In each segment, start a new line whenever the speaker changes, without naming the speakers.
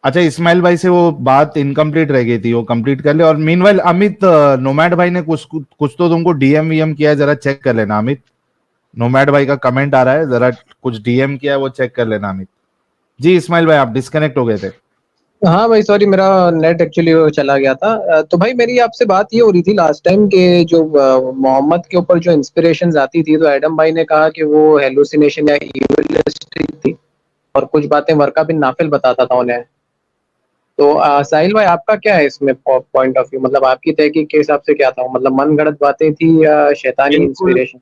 अच्छा, इस्माइल भाई से वो बात इनकम्प्लीट रह गई थी, वो कंप्लीट कर ले। और मीनवाइल अमित, नोमैड भाई ने कुछ कुछ तो तुमको डीएम वीएम किया है, जरा चेक कर लेना अमित। नोमैड भाई का कमेंट आ रहा है, जरा कुछ डीएम किया है वो चेक कर लेना अमित जी। इस्माइल भाई आप डिस्कनेक्ट हो गए थे।
हाँ भाई सॉरी, मेरा नेट एक्चुअली चला गया था। तो भाई मेरी आपसे बात ये हो रही थी लास्ट टाइम के जो मोहम्मद के ऊपर जो इंस्पिरेशंस आती थी, तो एडम भाई ने कहा कि वो हेलुसिनेशन या इविलिस्टिक थी, और कुछ बातें वर्का बिन नाफिल बताता था उन्हें। तो साहिल भाई आपका क्या है इसमें पॉइंट ऑफ व्यू, मतलब आपकी तहकीक के हिसाब से क्या था, मतलब मन गढ़ंत बातें थी या शैतानी
बिल्कुल
इंस्पिरेशन?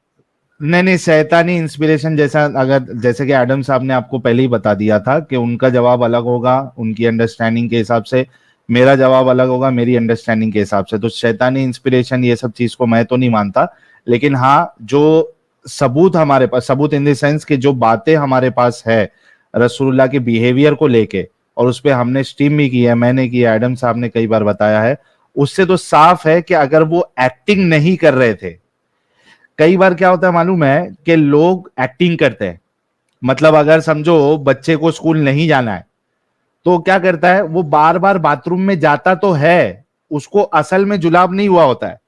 नहीं नहीं, शैतानी इंस्पिरेशन जैसा, अगर जैसे कि एडम साहब ने आपको पहले ही बता दिया था कि उनका जवाब अलग होगा उनकी अंडरस्टैंडिंग के हिसाब से, मेरा जवाब अलग होगा मेरी अंडरस्टैंडिंग के हिसाब से। तो शैतानी इंस्पिरेशन ये सब चीज को मैं तो नहीं मानता, लेकिन हाँ जो सबूत हमारे पास, सबूत इन द सेंस कि जो बातें हमारे पास है रसूलुल्लाह के बिहेवियर को लेके, और उस पर हमने स्ट्रीम भी की है, मैंने की है, एडम साहब ने कई बार बताया है, उससे तो साफ है कि अगर वो एक्टिंग नहीं कर रहे थे। कई बार क्या होता है मालूम है कि लोग एक्टिंग करते हैं, मतलब अगर समझो बच्चे को स्कूल नहीं जाना है तो क्या करता है, वो बार बार बाथरूम में जाता तो है, उसको असल में जुलाब नहीं हुआ होता है।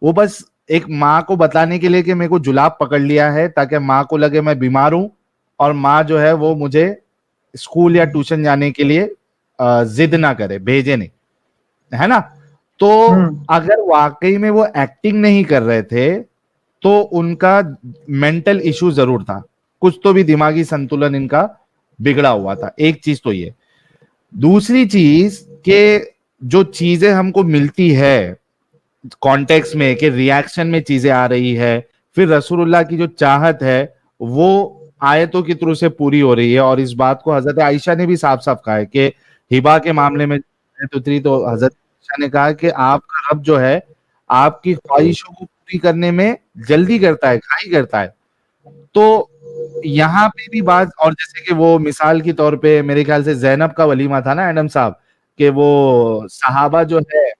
वो बस एक माँ को बताने के लिए कि मेरे को जुलाब पकड़ लिया है, ताकि माँ को लगे मैं बीमार हूं, और माँ जो है वो मुझे स्कूल या ट्यूशन जाने के लिए जिद ना करे, भेजे नहीं, है ना। तो अगर वाकई में वो एक्टिंग नहीं कर रहे थे तो उनका मेंटल इशू जरूर था, कुछ तो भी दिमागी संतुलन इनका बिगड़ा हुआ था। एक चीज तो ये। दूसरी चीज के जो चीजें हमको मिलती है कॉन्टेक्स्ट में, कि रिएक्शन में चीजें आ रही है, फिर रसूलुल्लाह की जो चाहत है वो आयतों के थ्रू से पूरी हो रही है। और इस बात को हजरत आयशा ने भी साफ साफ कहा है कि हिबा के मामले में तो हजरत आयशा ने कहा कि आपका रब जो है आपकी ख्वाहिशों को पूरी करने में जल्दी करता है, खाई करता है। तो यहाँ पे भी बात, और जैसे कि वो मिसाल के तौर पे मेरे ख्याल से जैनब का वलीमा था ना एडम साहब, कि वो सहाबा जो है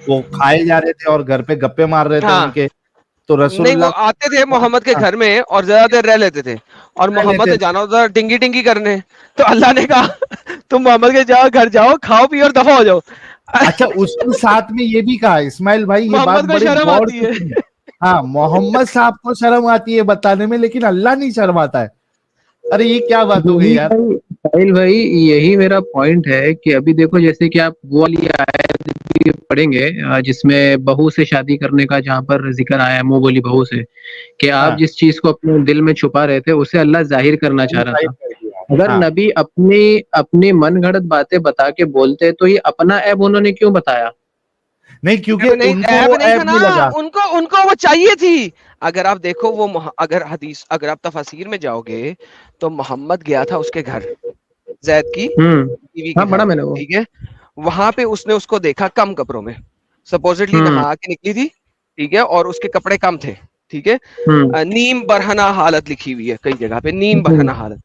वो खाए जा रहे थे और घर पे गप्पे मार रहे थे
हाँ,
उनके, तो
नहीं वो
रसूलुल्लाह
आते थे मोहम्मद के घर में और ज्यादा देर रह लेते थे, और
रह
मोहम्मद
लेते
ने
थे।
जाना उधर टिंगी टिंगी करने। तो अल्लाह ने कहा तुम मोहम्मद के जाओ, घर जाओ, खाओ पियो और दफा हो जाओ।
अच्छा, उसके साथ में ये भी कहा इस्माइल भाई, ये बात
मोहम्मद को
बड़े
शर्म
गौर
आती
से
है।
सुनिए। हाँ, मोहम्मद साहब को शर्म आती है बताने में, लेकिन अल्लाह नहीं शर्माता है। अरे ये क्या बात हो गई
यही
यार।
भाई साहिल भाई, यही मेरा पॉइंट है कि अभी देखो, जैसे कि आप वो वाली आयत भी पढ़ेंगे जिसमें बहू से शादी करने का जहाँ पर जिक्र आया है, मुंह बोली बहू से, कि आप
हाँ,
जिस चीज को अपने दिल में छुपा रहे थे उसे अल्लाह जाहिर करना चाह रहा
जाहिर
था।
कर दिया।
अगर
हाँ,
नबी अपनी अपनी मनगढ़ंत बातें बता के बोलते तो ये अपना ऐब उन्होंने क्यों बताया?
नहीं क्योंकि
ऐब नहीं,
उनको
ऐब
वो
नहीं था
ऐब
ना,
नहीं लगा।
उनको उनको वो चाहिए थी। अगर आप देखो वो अगर हदीस, अगर आप तफसीर में जाओगे तो मोहम्मद गया था उसके घर, जैद की बीवी के
हाँ पढ़ा
घर,
मैंने वो।
ठीक है। वहां पे उसने उसको देखा कम कपड़ों में, सपोजिटली
हम्म
नहा के निकली थी, ठीक है, और उसके कपड़े कम थे, ठीक है।
हम्म
नीम बरहना हालत लिखी हुई है कई जगह पे, नीम
हम्म
बरहना हालत।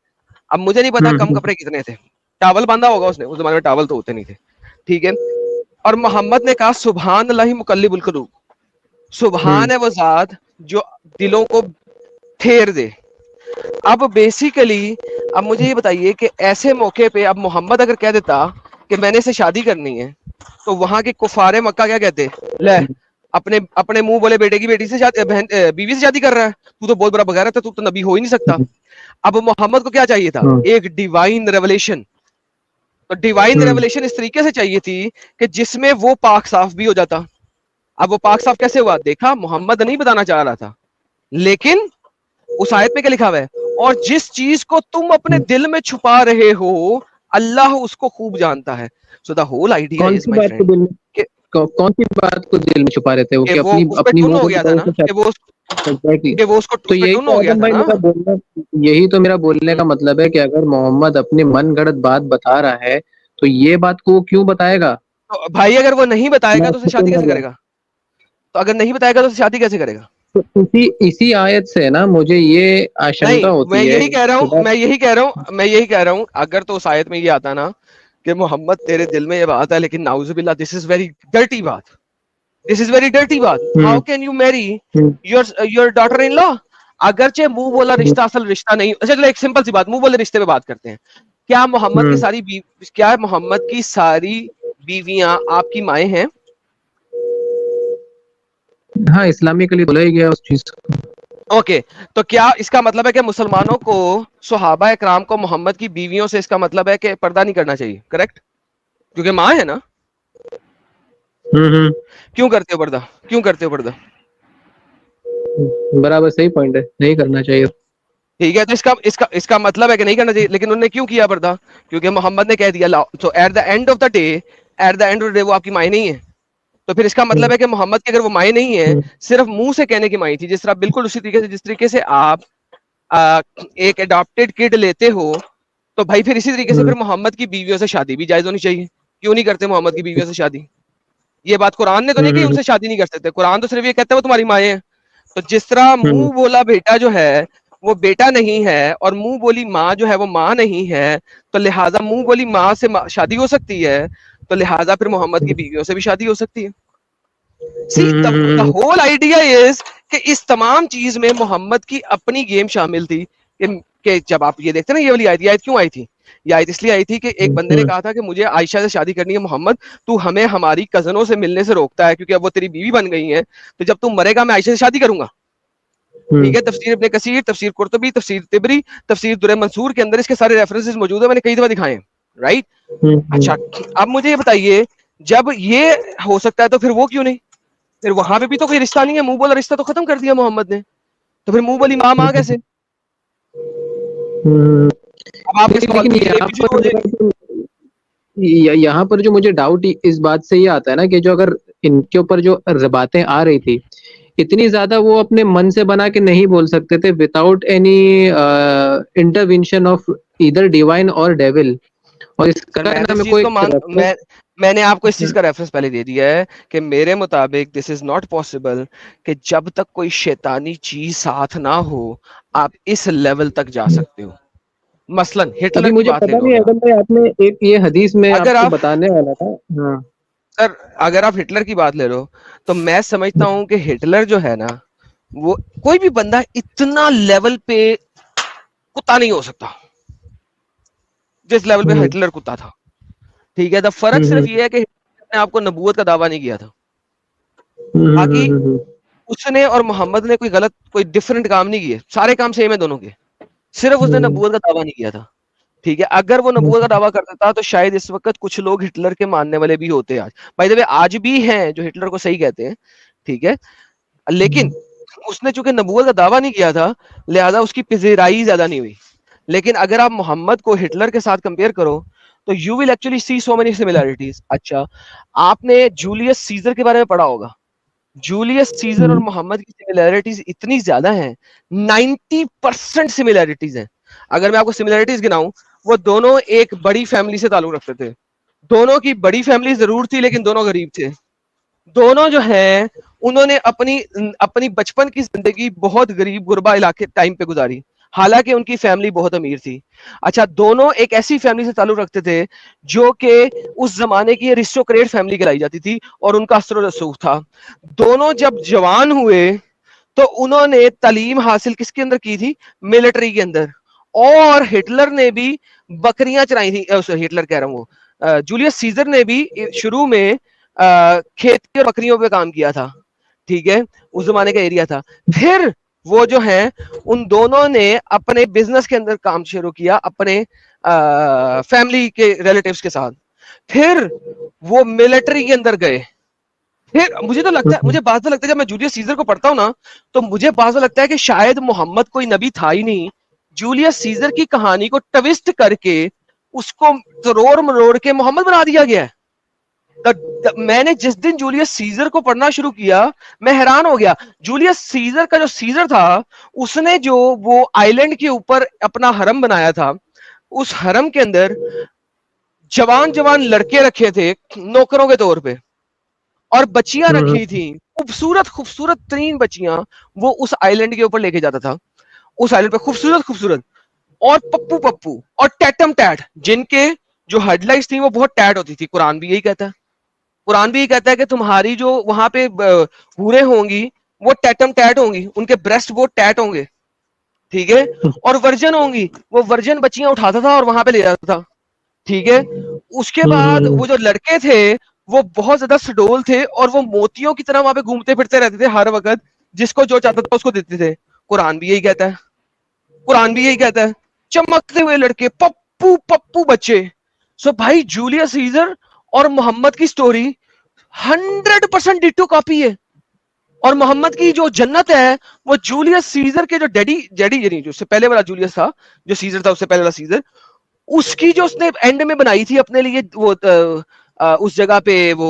अब मुझे नहीं पता कम
हम्म
कपड़े कितने थे, टावल बांधा होगा उसने, उस जमाने में टावल तो होते नहीं थे, ठीक है। और मोहम्मद ने कहा सुभान अल्लाह मुकल्लिबुल कुलूब, सुभान
हम्म
है वो जात जो दिलों को ठेर दे। अब बेसिकली, अब मुझे ये बताइए कि ऐसे मौके पे अब मोहम्मद अगर कह देता कि मैंने से शादी करनी है, तो वहां के कुफारे मक्का क्या कहते, ले अपने अपने मुंह बोले बेटे की बेटी से शादी, बहन बीवी से शादी कर रहा है, तू तो बहुत बड़ा बगैरत है, तू तो नबी हो ही नहीं सकता। अब मोहम्मद को क्या चाहिए था,
हम्म
एक डिवाइन रेवलेशन। तो डिवाइन
हम्म
रेवलेशन इस तरीके से चाहिए थी कि जिसमें वो पाक साफ भी हो जाता। अब वो पाक साफ कैसे हुआ, देखा मोहम्मद नहीं बताना चाह रहा था, लेकिन उस आयत में क्या लिखा हुआ है, और जिस चीज को तुम अपने दिल में छुपा रहे हो अल्लाह उसको खूब जानता है। सो द होल आइडिया
कौन
इज
सी
माय
बात को
फ्रेंड
दिल में, कौन सी बात को दिल में छुपा रहे थे वो, कि
वो
अपनी
उस पे
अपनी
टुन
मुंह
हो
बोली
गया था
बहू
ना,
से शादी? एग्जैक्टली।
कि वो उसको
तो
उस पे
यही
टुन
तो
हो गया
आदम
था
भाई
ना।
मेरा बोलना, यही तो मेरा बोलने का मतलब है कि अगर मोहम्मद अपनी मनगढ़ंत बात बता रहा है तो ये बात को वो क्यों बताएगा?
तो भाई अगर वो नहीं
मैं
बताएगा तो उसे
आपसे
शादी
क्यों
कैसे
बोल
करेगा, तो अगर नहीं बताएगा तो उसे शादी कैसे करेगा।
तो इसी इसी आयत से ना मुझे ये आशंका
नहीं, मैं
होती है
यही कह रहा हूँ,
खुदा।
अगर तो उस आयत में ये आता ना कि मोहम्मद तेरे दिल में ये बात है, लेकिन नाउजुबिल्ला दिस इज वेरी डर्टी बात, दिस इज वेरी डर्टी बात, how
hmm
can you Mary
hmm
your daughter in law. अगरचे मुंह बोला रिश्ता असल रिश्ता नहीं, अच्छा चलो एक सिंपल सी बात, मुंह बोले रिश्ते पे बात करते हैं। क्या मोहम्मद की सारी बीवियां आपकी माएँ हैं?
हाँ, इस्लामिकली बोला ही गया उस चीज को।
ओके, तो क्या इसका मतलब है कि मुसलमानों को, सहाबा इकराम को मोहम्मद की बीवियों से इसका मतलब है कि पर्दा नहीं करना चाहिए, करेक्ट? क्योंकि माँ है ना।
हम्म।
क्यों करते हो पर्दा? क्यों करते हो पर्दा?
बराबर, सही पॉइंट है, नहीं करना चाहिए।
ठीक है, तो इसका इसका इसका मतलब है कि नहीं करना चाहिए, लेकिन उन्होंने क्यों किया पर्दा? क्योंकि मोहम्मद ने कह दिया लाओ। तो at the end of the day, वो आपकी माई नहीं है। तो फिर इसका मतलब है कि मोहम्मद की अगर वो माई नहीं है, सिर्फ मुंह से कहने की माई थी, जिस तरह बिल्कुल उसी तरीके से जिस तरीके से आप एक अडॉप्टेड किड लेते हो, तो भाई फिर इसी तरीके से फिर मोहम्मद की बीवियों से शादी भी जायज होनी चाहिए। क्यों नहीं करते मोहम्मद की बीवियों से शादी? ये बात कुरान ने तो नहीं कही उनसे शादी नहीं कर सकते, कुरान तो सिर्फ ये कहता है वो तुम्हारी माएँ हैं। तो जिस तरह मुंह बोला बेटा जो है वो बेटा नहीं है, और मुंह बोली माँ जो है वो माँ नहीं है, तो लिहाजा मुंह बोली माँ से शादी हो सकती है, तो लिहाजा फिर मोहम्मद की बीवियों से भी शादी हो सकती है। See the whole idea is कि इस तमाम चीज में मोहम्मद की अपनी गेम शामिल थी कि जब आप ये देखते ना, ये वाली आयत क्यों आई थी? ये आयत इसलिए आई थी कि एक बंदे ने कहा था कि मुझे आयशा से शादी करनी है मोहम्मद, तू हमें हमारी कजनों से मिलने से रोकता है क्योंकि अब वो तेरी बीवी बन गई है, तो जब तू मरेगा मैं आयशा से शादी करूंगा। ठीक है, तफसीर इब्ने कसीर, तफसीर कुर्तुबी, तफसीर तिबरी, तफसीर दुर्र मंसूर के अंदर इसके सारे रेफरेंसेस मौजूद है, मैंने कई दफा दिखाए हैं, राइट? अच्छा, अब मुझे ये बताइए, जब ये हो सकता है तो फिर वो क्यों नहीं? फिर वहां पे भी तो कोई रिश्ता नहीं है, मुंह बोला रिश्ता तो खत्म कर दिया मोहम्मद ने, तो फिर मुंह बोली माँ कैसे? अब आपके सवाल की ये भी शुरू हो जाएगी।
यहाँ पर जो मुझे डाउट इस बात से ये आता है ना कि जो अगर इनके ऊपर जो बातें आ रही थी इतनी ज्यादा, वो अपने मन से बना के नहीं बोल सकते थे विदाउट एनी इंटरवेंशन ऑफ इधर डिवाइन और डेविल। और इसका ना मेरे को
मैंने आपको इस चीज का रेफरेंस पहले दे दिया है कि मेरे मुताबिक दिस इज नॉट पॉसिबल कि जब तक कोई शैतानी चीज साथ ना हो आप इस लेवल तक जा सकते हो। मसलन हिटलर की बात ले लो,
मुझे पता नहीं, आपने एक ये हदीस में आपको बताने वाला था। हाँ
सर, अगर आप हिटलर की बात ले लो तो मैं समझता हूं कि हिटलर जो है ना, वो कोई भी बंदा इतना लेवल पे कुत्ता नहीं हो सकता जिस लेवल पे हिटलर कुत्ता था। ठीक है, तो फर्क सिर्फ ये है कि हिटलर ने आपको नबूवत का दावा नहीं किया था, बाकी उसने और मोहम्मद ने कोई डिफरेंट काम नहीं किए, सारे काम सेम है दोनों के, सिर्फ उसने नबूवत का दावा नहीं किया था। ठीक है, अगर वो नबूवत का दावा करता था तो शायद इस वक्त कुछ लोग हिटलर के मानने वाले भी होते आज, बाय द वे आज भी हैं जो हिटलर को सही कहते हैं। ठीक है, लेकिन उसने चूंकि नबूवत का दावा नहीं किया था लिहाजा उसकी पिज़राई ज्यादा नहीं हुई। लेकिन अगर आप मोहम्मद को हिटलर के साथ कंपेयर करो तो you will actually see so many similarities. अच्छा, आपने जूलियस सीजर के बारे में पढ़ा होगा। जूलियस सीजर और मोहम्मद की सिमिलैरिटीज इतनी ज्यादा हैं, 90% सिमिलैरिटीज हैं। अगर मैं आपको सिमिलैरिटीज गिनाऊं, वो दोनों एक बड़ी फैमिली से ताल्लुक रखते थे, दोनों की बड़ी फैमिली जरूर थी लेकिन दोनों गरीब थे। दोनों जो है उन्होंने अपनी अपनी बचपन की जिंदगी बहुत गरीब गुरबा इलाके टाइम पे गुजारी, हालांकि उनकी फैमिली बहुत अमीर थी। अच्छा, दोनों एक ऐसी फैमिली से ताल्लुक रखते थे जो कि उस जमाने की अरिस्टोक्रेट फैमिली कहलाई जाती थी और उनका असर रसूख था। दोनों जब जवान हुए तो उन्होंने तालीम हासिल किसके अंदर की थी? मिलिट्री के अंदर। और हिटलर ने भी बकरियां चराई थी, हिटलर कह रहा हूँ, जूलियस सीजर ने भी शुरू में खेती और बकरियों पे काम किया था। ठीक है, उस जमाने का एरिया था। फिर वो जो है उन दोनों ने अपने बिजनेस के अंदर काम शुरू किया अपने फैमिली के रिलेटिव्स के साथ। फिर वो मिलिट्री के अंदर गए। फिर मुझे तो लगता है, मुझे बात तो लगता है जब मैं जूलियस सीजर को पढ़ता हूँ ना, तो मुझे बात तो लगता है कि शायद मोहम्मद कोई नबी था ही नहीं। जूलियस सीजर की कहानी को ट्विस्ट करके उसको तरोड़ मरोड़ के मोहम्मद बना दिया गया है। मैंने जिस दिन जूलियस सीजर को पढ़ना शुरू किया मैं हैरान हो गया। जूलियस सीजर का जो सीजर था उसने जो वो आइलैंड के ऊपर अपना हरम बनाया था, उस हरम के अंदर जवान जवान लड़के रखे थे नौकरों के तौर पे, और बच्चियां रखी थी, खूबसूरत खूबसूरत तरीन बच्चियां वो उस आइलैंड के ऊपर लेके जाता था। उस आइलैंड पे खूबसूरत खूबसूरत और पप्पू पप्पू और टैटम टैट, जिनके जो हेडलाइट्स थी वो बहुत टैट होती थी। कुरान भी यही कहता है, कुरान भी यही कहता है कि तुम्हारी जो वहां पे हूरें होंगी वो टैटम टैट होंगी, उनके ब्रेस्ट बहुत टैट होंगे। ठीक है, और वर्जन होंगी, वो वर्जन बच्चियां उठाता था और वहां पे ले जाता था, ठीक है। उसके बाद वो जो लड़के थे वो बहुत ज्यादा सडोल थे और वो मोतियों की तरह वहां पे घूमते फिरते रहते थे हर वक्त, जिसको जो चाहता था उसको देते थे। कुरान भी यही कहता है, कुरान भी यही कहता है, चमकते हुए लड़के, पप्पू पप्पू बच्चे। सो भाई जूलियस सीजर और मोहम्मद की स्टोरी 100% डिट्टो कॉपी है। और मोहम्मद की जो जन्नत है वो जूलियस सीजर के जो डैडी डैडी यानी जो उससे पहले वाला जूलियस था, जो सीजर था उससे पहले वाला सीजर, उसकी जो उसने एंड में बनाई थी अपने लिए वो उस जगह पे वो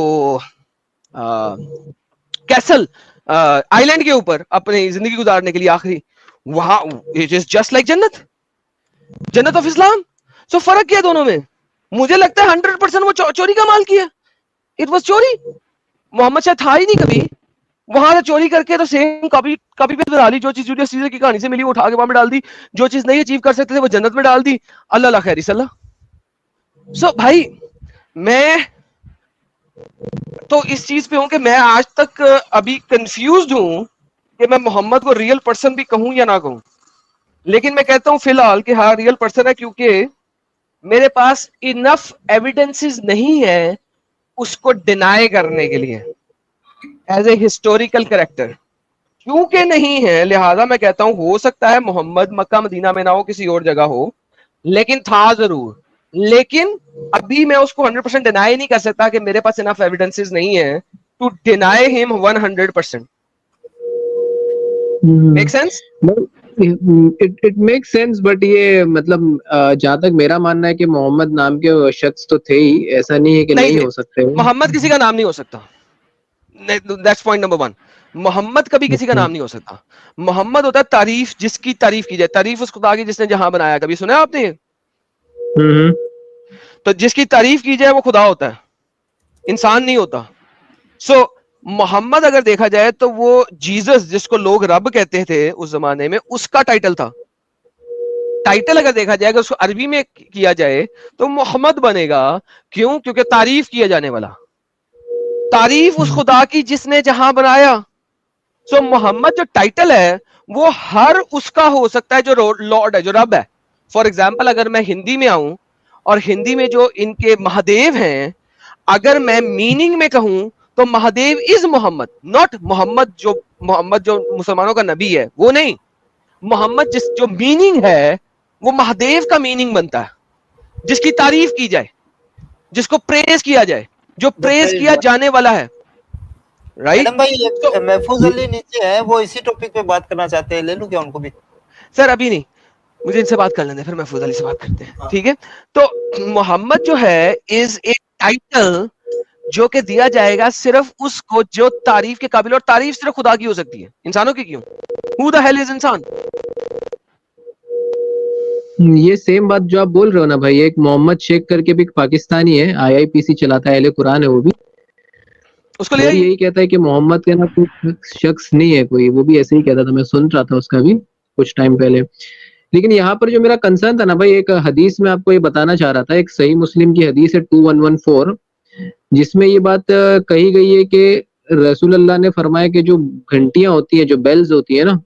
कैसल आइलैंड के ऊपर अपनी जिंदगी गुजारने के लिए आखिरी, वहां इट इज जस्ट लाइक जन्नत, जन्नत ऑफ इस्लाम। सो फर्क क्या दोनों में? मुझे लगता है 100% वो चोरी का माल किया, इट वाज चोरी। मोहम्मद शायद था ही नहीं कभी वहां से, चोरी करके तो सेम कॉपी कॉपी पेस्ट बना ली, जो चीज जूलियस सीजर की कहानी से मिली वो उठा के वहां में डाल दी, जो चीज नहीं अचीव कर सकते थे वो जन्नत में डाल दी, अल्लाह ला खैर सल्ला। सो भाई मैं तो इस चीज पे हूं कि मैं आज तक अभी कंफ्यूज्ड हूं कि मैं मोहम्मद को रियल पर्सन भी कहूं या ना कहूं, लेकिन मैं कहता हूं फिलहाल कि हाँ रियल पर्सन है, क्योंकि मेरे पास इनफ एविडेंसेस नहीं है उसको डिनाई करने के लिए एज ए हिस्टोरिकल कैरेक्टर। क्योंकि नहीं है लिहाजा मैं कहता हूं हो सकता है मोहम्मद मक्का मदीना में ना हो, किसी और जगह हो, लेकिन था जरूर। लेकिन अभी मैं उसको 100% डिनाई नहीं कर सकता कि मेरे पास इनफ एविडेंसेस नहीं है to deny him 100%। Make sense?
It make sense, but ये मतलब जहां तक मेरा मानना है कि मोहम्मद नाम के शख्स तो थे ही, ऐसा नहीं है कि नहीं हो सकते।
मोहम्मद किसी का नाम नहीं हो सकता, दैट्स पॉइंट नंबर 1। मोहम्मद कभी किसी का नाम नहीं हो सकता। मोहम्मद होता है तारीफ, जिसकी तारीफ की जाए, तारीफ उस खुदा की जिसने जहां बनाया। कभी सुना है आपने? तो जिसकी तारीफ की जाए वो खुदा होता है, इंसान नहीं होता। सो मोहम्मद अगर देखा जाए तो वो जीसस जिसको लोग रब कहते थे उस जमाने में, उसका टाइटल था। टाइटल अगर देखा जाएगा उसको अरबी में किया जाए तो मोहम्मद बनेगा। क्यों? क्योंकि तारीफ किया जाने वाला, तारीफ उस खुदा की जिसने जहां बनाया। सो मोहम्मद जो टाइटल है वो हर उसका हो सकता है जो लॉर्ड है, जो रब है। फॉर एग्जाम्पल अगर मैं हिंदी में आऊं और हिंदी में जो इनके महादेव हैं, अगर मैं मीनिंग में कहूं तो महादेव इज मोहम्मद, नॉट मोहम्मद जो मुसलमानों का नबी है वो नहीं। मोहम्मद जिस जो मीनिंग है वो महादेव का मीनिंग बनता है, जिसकी तारीफ की जाए, जिसको प्रेज किया जाए, जो प्रेज किया जाने वाला है। राइट
भाई तो महफूज अली नीचे है, वो इसी टॉपिक पे बात करना चाहते हैं, ले लूं क्या उनको भी?
सर अभी नहीं, मुझे इनसे बात कर लेने, फिर महफूज अली से बात करते हैं, ठीक है। तो मोहम्मद जो है इज ए टाइटल जो कि दिया जाएगा सिर्फ उसको जो तारीफ के काबिल, और तारीफ सिर्फ खुदा की हो सकती है, इंसानों की क्यों? हु द हेल इज इंसान?
ये सेम बात जो आप बोल रहे हो ना भाई, एक मोहम्मद शेख करके भी पाकिस्तानी है, आईआईपीसी चलाता है, अहले कुरान है वो भी,
उसको
वो
ले
यही कहता है कि मोहम्मद के ना कोई शख्स नहीं है कोई, वो भी ऐसे ही कहता था, मैं सुन रहा था उसका भी कुछ टाइम पहले। लेकिन यहाँ पर जो मेरा कंसर्न था ना भाई, एक हदीस में आपको ये बताना चाह रहा था, एक सही मुस्लिम की हदीस है 2114, जिसमें ये बात कही गई है कि रसूल अल्लाह ने फरमाया कि जो घंटियां होती है, जो बेल्स होती है ना,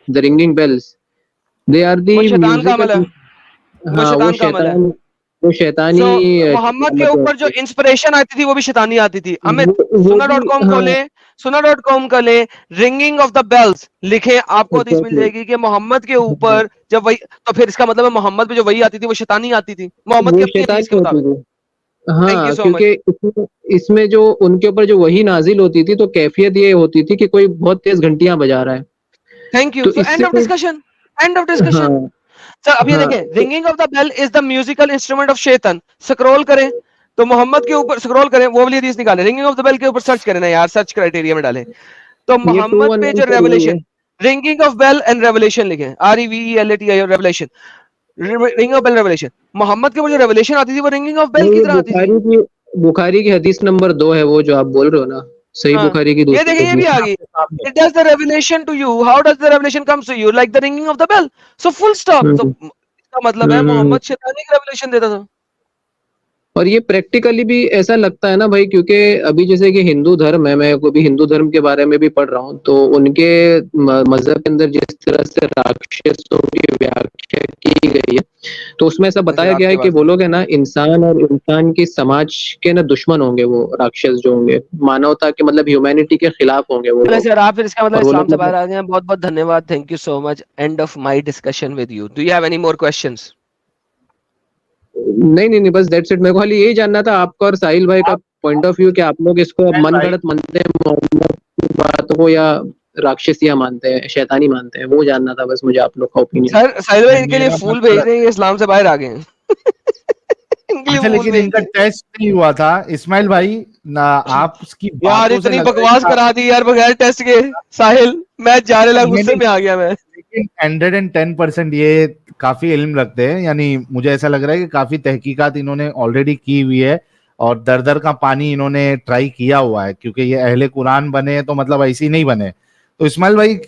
the ringing bells, they are the musical. हाँ वो शैतानी
मोहम्मद के ऊपर जो इंस्पिरेशन आती थी वो भी शैतानी आती थी। अमित सुना.com खोले, सुना.com खोले, रिंगिंग ऑफ द बेल्स लिखे, आपको हदीस मिल जाएगी कि मोहम्मद के ऊपर जब वही, तो फिर इसका मतलब है मोहम्मद पे जो वही आती थी वो शैतानी आती थी मोहम्मद की अपनी हदीस के मुताबिक।
हाँ, क्योंकि इसमें जो उनके ऊपर जो वही नाजिल होती थी तो कैफियत ये होती थी कि कोई बहुत तेज घंटियां बजा रहा है।
Thank you. So end of discussion, end of discussion. Sir अब ये देखें, ringing of the bell is the musical instrument of शैतान। स्क्रॉल करें तो मोहम्मद के ऊपर स्क्रॉल करें, वो वाली हदीस निकालें, रिंगिंग ऑफ द बेल के ऊपर सर्च करें ना यार, सर्च क्राइटेरिया में डालें तो मोहम्मद पे जो revelation, ringing of bell and revelation लिखें, REVELATI revelation, ringing of bell revelation. Mohammed के ऊपर जो रेवलेशन आती थी वो रिंगिंग ऑफ बेल की तरह आती थी।
बुखारी की हदीस नंबर 2 है वो जो आप बोल रहे हो ना, सही बुखारी की
ये देखिए, ये भी आ गई, it does the revelation to you, how does the revelation comes to you, like the ringing of the bell. So full stop. तो इसका मतलब है मोहम्मद शैतानी की रेवलेशन देता था।
और ये प्रैक्टिकली भी ऐसा लगता है ना भाई, क्योंकि अभी जैसे कि हिंदू धर्म है, मैं को भी हिंदू धर्म के बारे में भी पढ़ रहा हूँ, तो उनके मजहब के अंदर जिस तरह से राक्षसों की व्याख्या की गई है, तो उसमें ऐसा बताया गया है कि वो लोग है ना इंसान और इंसान की समाज के ना दुश्मन होंगे, वो राक्षस जो होंगे मानवता के मतलब ह्यूमैनिटी के खिलाफ होंगे वो लोग।
सर आप फिर इसका मतलब
और वो
इस्लाम
लोग
से बाहर आ गए हैं। बहुत बहुत धन्यवाद, thank you so much. End of my discussion with you. Do you have any more questions?
नहीं, बस दैट्स इट। मेरे को खाली यही जानना था आपका और साहिल भाई का पॉइंट ऑफ व्यू कि आप लोग इसको मन गढ़ंत मानते हैं मोहम्मद की बात को, या राक्षसिया मानते हैं, शैतानी मानते हैं, वो जानना था बस मुझे आप लोग का ओपिनियन।
सर साहिल भाई इनके लिए
मेरा
फूल
मतलब
भेज रहे हैं, ये इस्लाम से बाहर आ गए हैं। इनके लिए
अच्छा,
फूल
लेकिन
भेज
इनका
रहे हैं।
टेस्ट नहीं हुआ था इस्माइल भाई ना, आपकी
यार
बातों से
इतनी
लग रहा है
बकवास
कि
करा दी यार बगैर टेस्ट के। साहिल मैं जाने लगा, गुस्से
नहीं,
में आ गया मैं।
लेकिन 110% ये काफी इल्म रखते हैं, यानी मुझे ऐसा लग रहा है कि काफी तहकीकात इन्होंने ऑलरेडी की हुई है और दर दर का पानी इन्होंने ट्राई किया हुआ है, क्योंकि ये अहले कुरान बने हैं तो मतलब ऐसे ही नहीं बने। तो इस्माइल भाई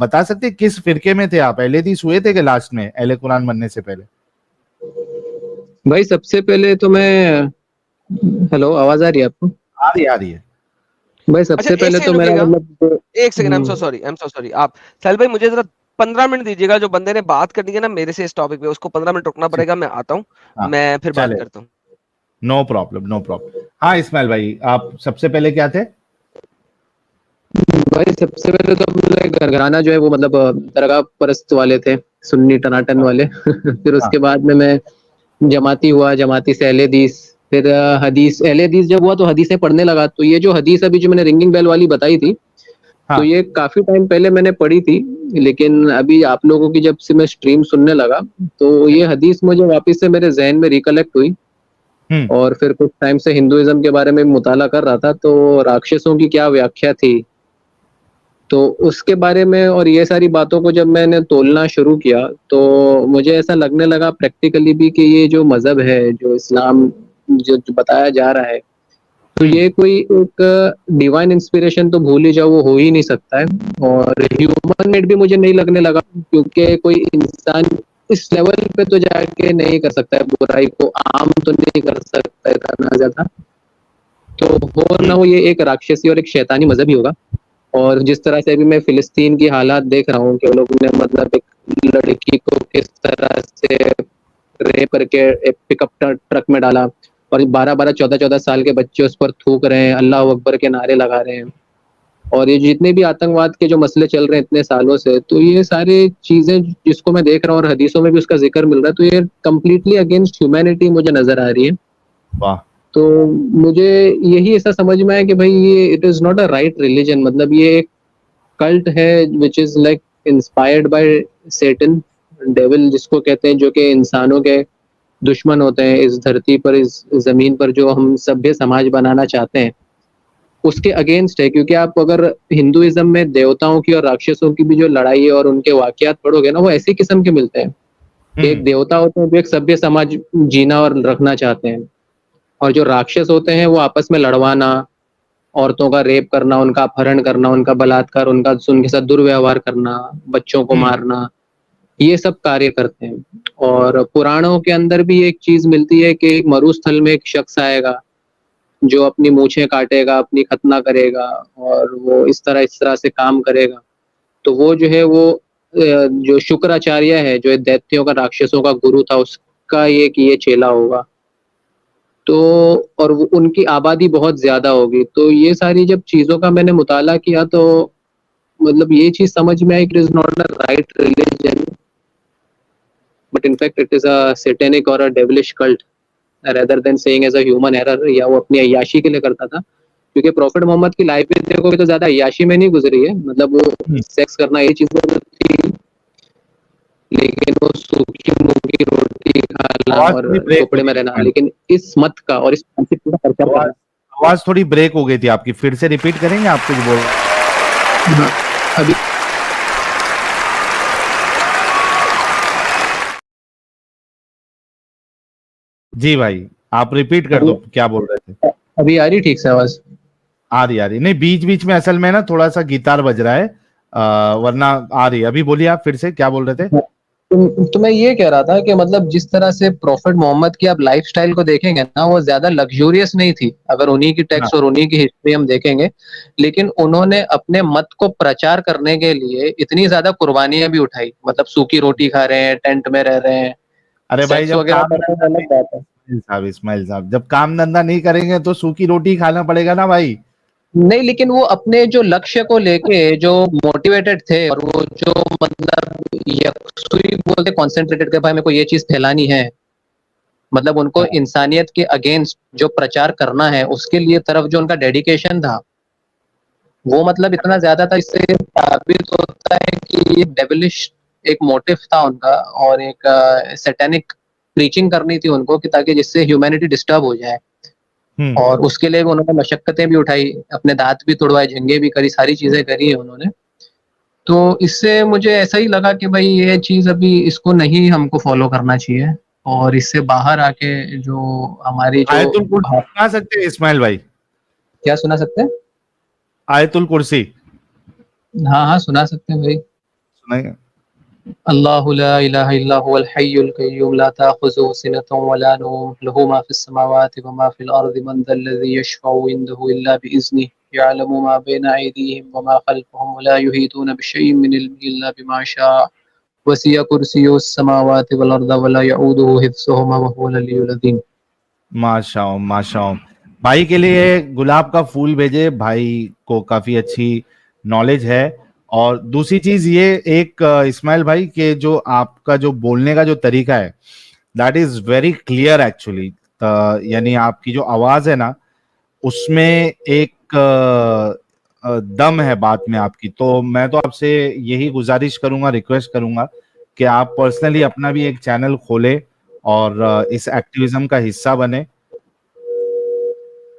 बता सकते हैं किस फिरके में थे आप? अहले हदीस हुए थे कि लास्ट में अहले कुरान बनने से पहले?
भाई सबसे पहले तो मैं, हेलो आवाज आ रही है आपको?
आ रही है।
भाई
अच्छा
सबसे
एक
पहले तो
सेकंड
मेरा
रुकिएगा,
मतलब
एक second. I am so sorry. आप साहिल भाई मुझे जरा 15 मिनट दीजिएगा। जो बंदे ने बात करनी है ना मेरे से इस टॉपिक पे, उसको 15 मिनट रुकना पड़ेगा। मैं आता हूँ,
हाँ,
मैं फिर बात
चले,
करता हूँ।
No problem no problem. हाँ इस्माइल भाई, आप सबसे पहले क्या थे?
भाई सबसे पहले तो अपने घरघराना जो है वो मतलब दरगाह परस्त वाले थे, सुन्नी टनाटन वाले। फिर
हाँ
उसके बाद में मैं जमाती हुआ, जमाती से अहले हदीस, फिर हदीस, अहले हदीस जब हुआ तो हदीसें पढ़ने लगा। तो ये जो हदीस अभी जो मैंने रिंगिंग बेल वाली बताई थी, तो
हाँ।
ये काफी टाइम पहले मैंने पढ़ी थी, लेकिन अभी आप लोगों की जब से मैं स्ट्रीम सुनने लगा तो ये हदीस मुझे वापस से मेरे जहन में रिकलेक्ट हुई।
हम्म।
और फिर कुछ टाइम से हिंदुइज्म के बारे में मुताला कर रहा था, तो राक्षसों की क्या व्याख्या थी, तो उसके बारे में और ये सारी बातों को जब मैंने तोलना शुरू किया, तो मुझे ऐसा लगने लगा प्रैक्टिकली भी कि ये जो मजहब है, जो इस्लाम जो बताया जा रहा है, तो ये कोई एक डिवाइन इंस्पिरेशन तो भूल ही जाओ, वो हो ही नहीं सकता है। और ह्यूमन मेड भी मुझे नहीं लगने लगा, क्योंकि कोई इंसान इस लेवल पे तो जाके नहीं कर सकता है, बुराई को आम तो नहीं कर सकता है इतना ज्यादा। तो हो ना हो ये एक राक्षसी और एक शैतानी मजहब ही होगा। और जिस तरह से अभी मैं फिलिस्तीन की हालात देख रहा हूँ कि वो लोग ने मतलब एक लड़की को किस तरह से रेप करके एक पिकअप ट्रक में डाला, और 12-12 14-14 साल के बच्चे उस पर थूक रहे हैं, अल्लाह अकबर के नारे लगा रहे हैं। और ये जितने भी आतंकवाद के जो मसले चल रहे हैं इतने सालों से, तो ये सारी चीजें जिसको मैं देख रहा हूँ और हदीसों में भी उसका जिक्र मिल रहा है, तो ये कम्प्लीटली अगेंस्ट ह्यूमैनिटी मुझे नजर आ रही है।
वाह।
तो मुझे यही ऐसा समझ में आया कि भाई ये it is not a right religion, मतलब ये एक कल्ट है which is like inspired by Satan, devil जिसको कहते हैं, जो कि इंसानों के दुश्मन होते हैं इस धरती पर, इस जमीन पर जो हम सभ्य समाज बनाना चाहते हैं उसके अगेंस्ट है। क्योंकि आप अगर हिंदुइज्म में देवताओं की और राक्षसों की भी जो लड़ाई है और उनके वाकयात पढ़ोगे ना, वो ऐसी किस्म के मिलते हैं कि एक देवता होते हैं जो एक सभ्य समाज जीना और रखना चाहते हैं, और जो राक्षस होते हैं वो आपस में लड़वाना, औरतों का रेप करना, उनका अपहरण करना, उनका बलात्कार, उनके साथ दुर्व्यवहार करना, बच्चों को मारना, ये सब कार्य करते हैं। और पुराणों के अंदर भी एक चीज मिलती है कि मरुस्थल में एक शख्स आएगा जो अपनी मूछें काटेगा, अपनी खतना करेगा, और वो इस तरह से काम करेगा। तो वो जो है वो जो शुक्राचार्य है, जो दैत्यों का, राक्षसों का गुरु था, उसका ये चेला होगा। तो और उनकी आबादी बहुत ज्यादा होगी। तो ये सारी जब चीजों का मैंने मुताला किया, तो मतलब ये चीज समझ में आई कि it is not a right religion, but in fact it is a satanic और a devilish cult, rather than saying as a human error, या वो अपनी अय्याशी के लिए करता था। क्योंकि प्रॉफिट मोहम्मद की लाइफ में देखोगे तो ज्यादा अय्याशी में नहीं गुजरी है, मतलब वो सेक्स करना ये चीज थी, लेकिन वो सूखी मूंगी रोटी खाना और झोपड़े में रहना, लेकिन इस मत का और इस कॉन्सेप्ट का प्रचार करना।
आवाज थोड़ी ब्रेक हो गई थी आपकी, फिर से रिपीट करेंगे? आप कुछ बोल
अभी
जी भाई, आप रिपीट कर दो, क्या बोल रहे थे?
अभी आ रही ठीक से आवाज?
आ रही नहीं, बीच बीच में असल में ना थोड़ा सा गिटार बज रहा है, वरना आ रही। अभी बोलिए आप फिर से, क्या बोल रहे थे?
तो मैं ये कह रहा था कि मतलब जिस तरह से प्रॉफिट मोहम्मद की आप लाइफस्टाइल को देखेंगे ना, वो ज्यादा लग्जूरियस नहीं थी अगर उन्हीं की
हाँ।
टेक्स्ट और उन्हीं की हिस्ट्री हम देखेंगे, लेकिन उन्होंने अपने मत को प्रचार करने के लिए इतनी ज्यादा कुर्बानियां भी उठाई, मतलब सूखी रोटी खा रहे हैं, टेंट में रह रहे हैं,
अरे भाई
सेक्स
जब
वगैरह
काम
कर रहे हैं, अलग बात है।
इस्माइल साहब जब काम धंधा नहीं करेंगे तो सूखी रोटी खाना पड़ेगा ना भाई।
नहीं, लेकिन वो अपने जो लक्ष्य को लेके जो मोटिवेटेड थे, और वो जो मतलब यकसुई बोलते कॉन्सेंट्रेटेड के भाई मेरे को ये चीज फैलानी है, मतलब उनको
हाँ।
इंसानियत के अगेंस्ट जो प्रचार करना है उसके लिए तरफ जो उनका डेडिकेशन था, वो मतलब इतना ज्यादा था, इससे साबित होता है कि ये डेविलिश एक मोटिव था उनका, और एक सैटेनिक प्रीचिंग करनी थी उनको कि ताकि जिससे ह्यूमैनिटी डिस्टर्ब हो जाए,
हम्म।
और उसके लिए भी उन्होंने मशक्कतें भी उठाई, अपने दांत भी तुड़वाए, जंगे भी करी, सारी चीजें करी है उन्होंने। तो इससे मुझे ऐसा ही लगा कि भाई ये चीज अभी इसको नहीं हमको फॉलो करना चाहिए, और इससे बाहर आके जो हमारी जो
आयतुल कुर्सी सुना सकते हैं इस्माइल भाई?
क्या सुना सकते हैं?
आयतुल कुर्सी
हाँ हाँ, सुना सकते हैं भाई।
सुनाइए।
अल्लाहु ला इलाहा इल्ला हुवल हय्युल कय्यूम ला ताखुज़ुहु सिनतुन वला नौम लहु मा फिस समावाति व मा फिल अर्दि मन ज़ल्लज़ी यशफ़उ इंदहु इल्ला बिइज़्निहि यअलमु मा बैना अयदीहिम व मा ख़ल्फ़हुम व ला युहीतूना बिशयइन मिन इल्मिहि इल्ला बिमा शाअ वसिअ कुर्सियुहुस समावाति वल अर्ज़ व ला यऊदुहु हिफ़्ज़ुहुमा व हुवल अलिय्युल अज़ीम।
माशाओ माशाओ। भाई के लिए गुलाब का फूल भेजे, भाई को काफी अच्छी नॉलेज है। और दूसरी चीज ये एक इस्माइल भाई के जो आपका जो बोलने का जो तरीका है that is very clear actually. यानी आपकी जो आवाज है ना उसमें एक दम है बात में आपकी। तो मैं तो आपसे यही गुजारिश करूंगा, रिक्वेस्ट करूंगा कि आप पर्सनली अपना भी एक चैनल खोले और इस एक्टिविज्म का हिस्सा बने,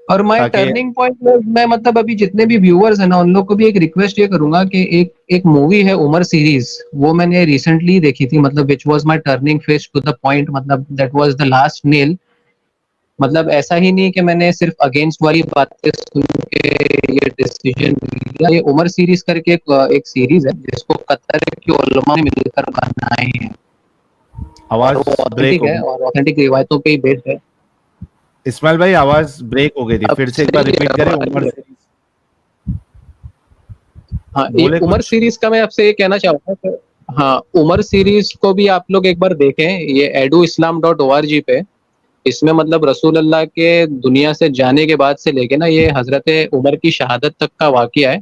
और माय
ताकि
टर्निंग पॉइंट में मैं मतलब अभी जितने भी व्यूअर्स हैं ना, उन लोग को भी एक रिक्वेस्ट ये करूंगा कि एक मूवी है उमर सीरीज, वो मैंने रिसेंटली देखी थी, मतलब which was my turning face to the point, मतलब that was the last nail. मतलब ऐसा ही नहीं कि मैंने सिर्फ अगेंस्ट वाली बातें सुन के ये डिसीजन लिया। ये उमर सीरीज करके एक सीरीज है जिसको कतर की उलमा ने मिलकर बनाई है, और
आवाज
वो
ब्रेक
ऑथेंटिक
हो
है
गई।
और ऑथेंटिक रिवायतों पे ही बेस्ड है।
इस्माइल भाई आवाज ब्रेक हो गई थी,
अब
फिर से एक बार
सही है,
रिपीट
अब
करें।
आ
उमर
रही है।
सीरीज
हाँ, ये
बोले
उमर
कुछ?
सीरीज का मैं आपसे ये कहना चाहूंगा कि हाँ, उमर सीरीज को भी आप लोग एक बार देखें, ये eduislam.org पे। इसमें मतलब रसूल अल्लाह के दुनिया से जाने के बाद से लेके ना ये हजरत उमर की शहादत तक का वाकया है।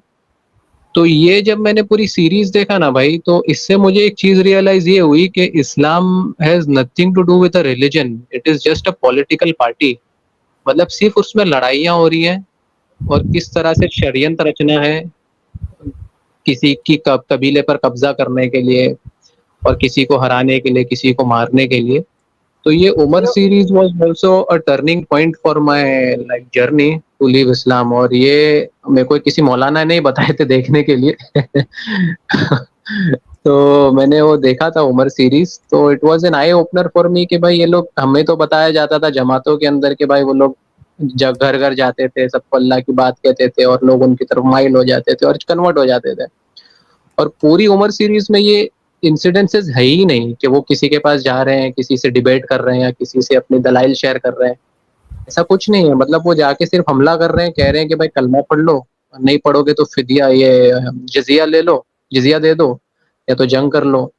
तो ये जब मैंने पूरी सीरीज देखा ना भाई, तो इससे मुझे एक चीज रियलाइज ये हुई कि Islam has nothing to do with a religion, it is just a political party. मतलब सिर्फ उसमें लड़ाइयाँ हो रही हैं, और किस तरह से षड्यंत्र रचना है किसी की कबीले पर कब्जा करने के लिए, और किसी को हराने के लिए, किसी को मारने के लिए। तो ये Umar series was also a turning point for my like journey to leave Islam, और ये मेरे को किसी मौलाना ने ही बताए थे देखने के लिए। तो मैंने वो देखा था उमर सीरीज, तो it was an eye opener for me कि भाई ये लोग, हमें तो बताया जाता था जमातों के अंदर कि भाई वो लोग जब घर घर जाते थे, सबको अल्लाह की बात कहते थे, और लोग उनकी तरफ माइल हो जाते थे और कन्वर्ट हो जाते थे। और पूरी उमर सीरीज में ये इंसिडेंसेस है ही नहीं कि वो किसी के पास जा रहे हैं, किसी से डिबेट कर रहे हैं, या किसी से अपने दलाइल शेयर कर रहे हैं। ऐसा कुछ नहीं है, मतलब वो जाके सिर्फ हमला कर रहे हैं, कह रहे हैं कि भाई कलमा पढ़ लो, नहीं पढ़ोगे तो फिदिया, ये जजिया ले लो, जजिया दे दो, या तो जंग कर लो।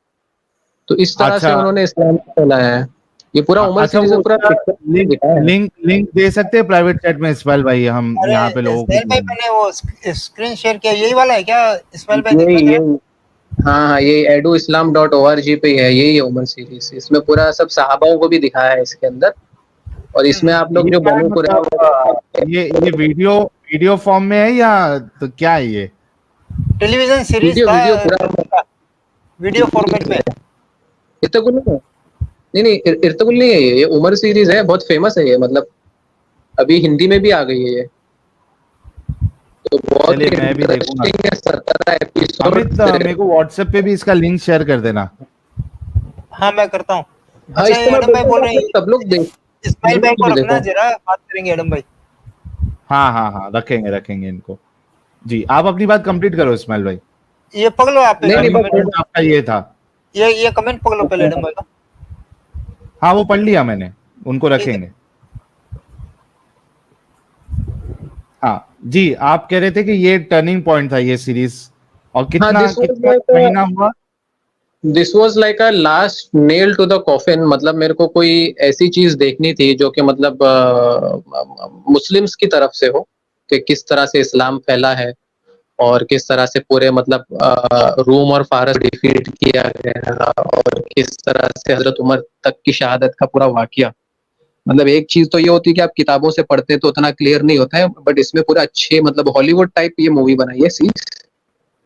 तो इस तरह से
अच्छा।
उन्होंने इस्लाम को फैलाया है। ये पूरा उमर
अच्छा,
सीरीज
वो
में पूरा
उसका
पिक्चर
लिंक
दिखाया है।
लिंक लिंक दे सकते हैं प्राइवेट चैट में इस्माइल भाई? हम
अरे
यहाँ पे लोगों को
इस्माइल भाई, मैंने वो स्क्रीन शेयर किया, यही वाला है क्या इस्माइल भाई?
ये
दिखा
ये
जरा।
हाँ हाँ, ये eduislam.org पे ही है, यही है उमर सीरीज। इसमें पूरा सब सहाबाओं को भी दिखाया है इसके अंदर, और इसमें आप लोग
ये
जो
क्या है
बनु
मतलब
कुरैजा,
ये वीडियो वीडियो फॉर्म में है या तो क्या है ये?
टेलीविजन सीरीज
वीडियो
था,
वीडियो पूरा
वीडियो फॉर्मेट में।
इर्तुगरुल नहीं है। नहीं नहीं, इर्तुगरुल नहीं है ये उमर सीरीज है, बहुत फेमस है ये, मतलब अभी हिंदी में भी आ गई है ये, तो बहुत
चलिए
ही
मैं भी देखूंगा।
इंटरेस्टिंग है, 17 एपिसोड।
अमित मेरे को व्हाट्सएप पे भी इसका लिंक शेयर कर देना।
हाँ, मैं करता हूँ।
हाँ,
अच्छा,
इसको
ये
मैं
एडम भाई
बोलता
बोल
हूँ
रहे
आप लोग सब लोग
हैं,
देख,
इस्माइल भाई को
भी
रखना
देखो।
जरा, बात करेंगे एडम भाई।
हाँ हाँ हाँ, रखेंगे रखेंगे इनको। जी, आप अपनी बात कंप्लीट करो इस्माइल भाई।
ये पकड़ो आप,
नहीं नहीं,
टर्निंग
बस
पॉइंट आपका ये था।
ये कमेंट पकड़ लो पहले एडम भाई का।
हाँ वो पढ़ लिया मैंने, उनको
ठीक है।
रखेंगे। हाँ जी, आप कह रहे थे कि ये टर्निंग पॉइंट था ये सीरीज, और
हाँ,
कितना
दिस वाज
कितना
लाइक
महीना हुआ?
This was like a last nail to the coffin. मतलब मेरे को कोई ऐसी चीज देखनी थी जो कि मतलब मुस्लिम्स की तरफ से हो, कि किस तरह से इस्लाम फैला है और किस तरह से पूरे मतलब रूम और फारस डिफीट किया गया और किस तरह से हजरत उमर तक की शहादत का पूरा वाकया। मतलब एक चीज तो ये होती है कि आप किताबों से पढ़ते तो उतना क्लियर नहीं होता है, बट इसमें पूरा अच्छे मतलब हॉलीवुड टाइप ये मूवी बनाई है सीरीज।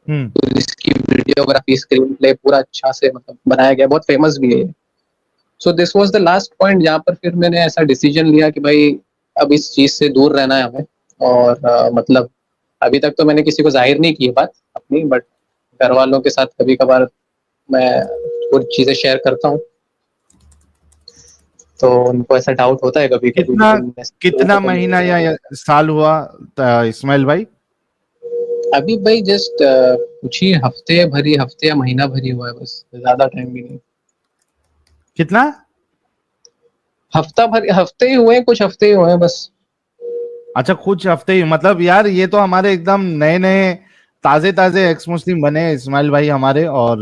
हम्म।
तो इसकी वीडियोग्राफी, स्क्रीन प्ले पूरा अच्छा से मतलब बनाया गया, बहुत फेमस भी है। So this was the last point जहाँ पर फिर मैंने ऐसा डिसीजन लिया कि भाई अब इस चीज से दूर रहना है हमें। और मतलब अभी तक तो मैंने किसी को जाहिर नहीं की है बात अपनी, बट घर वालों के साथ कभी कभार मैं कुछ चीजें शेयर करता हूँ, तो उनको ऐसा डाउट होता है कभी कभी,
कितना
लेकिन
कितना महीना या साल हुआ इस्माइल भाई?
अभी भाई जस्ट कुछ ही हफ्ते या महीना भरी हुआ है, बस ज्यादा टाइम भी नहीं।
कितना?
हफ्ते ही हुए हैं, कुछ हफ्ते ही हुए हैं बस।
अच्छा, कुछ हफ्ते ही, मतलब यार ये तो हमारे एकदम नए नए ताजे ताजे एक्स मुस्लिम बने हैं इस्माइल भाई हमारे, और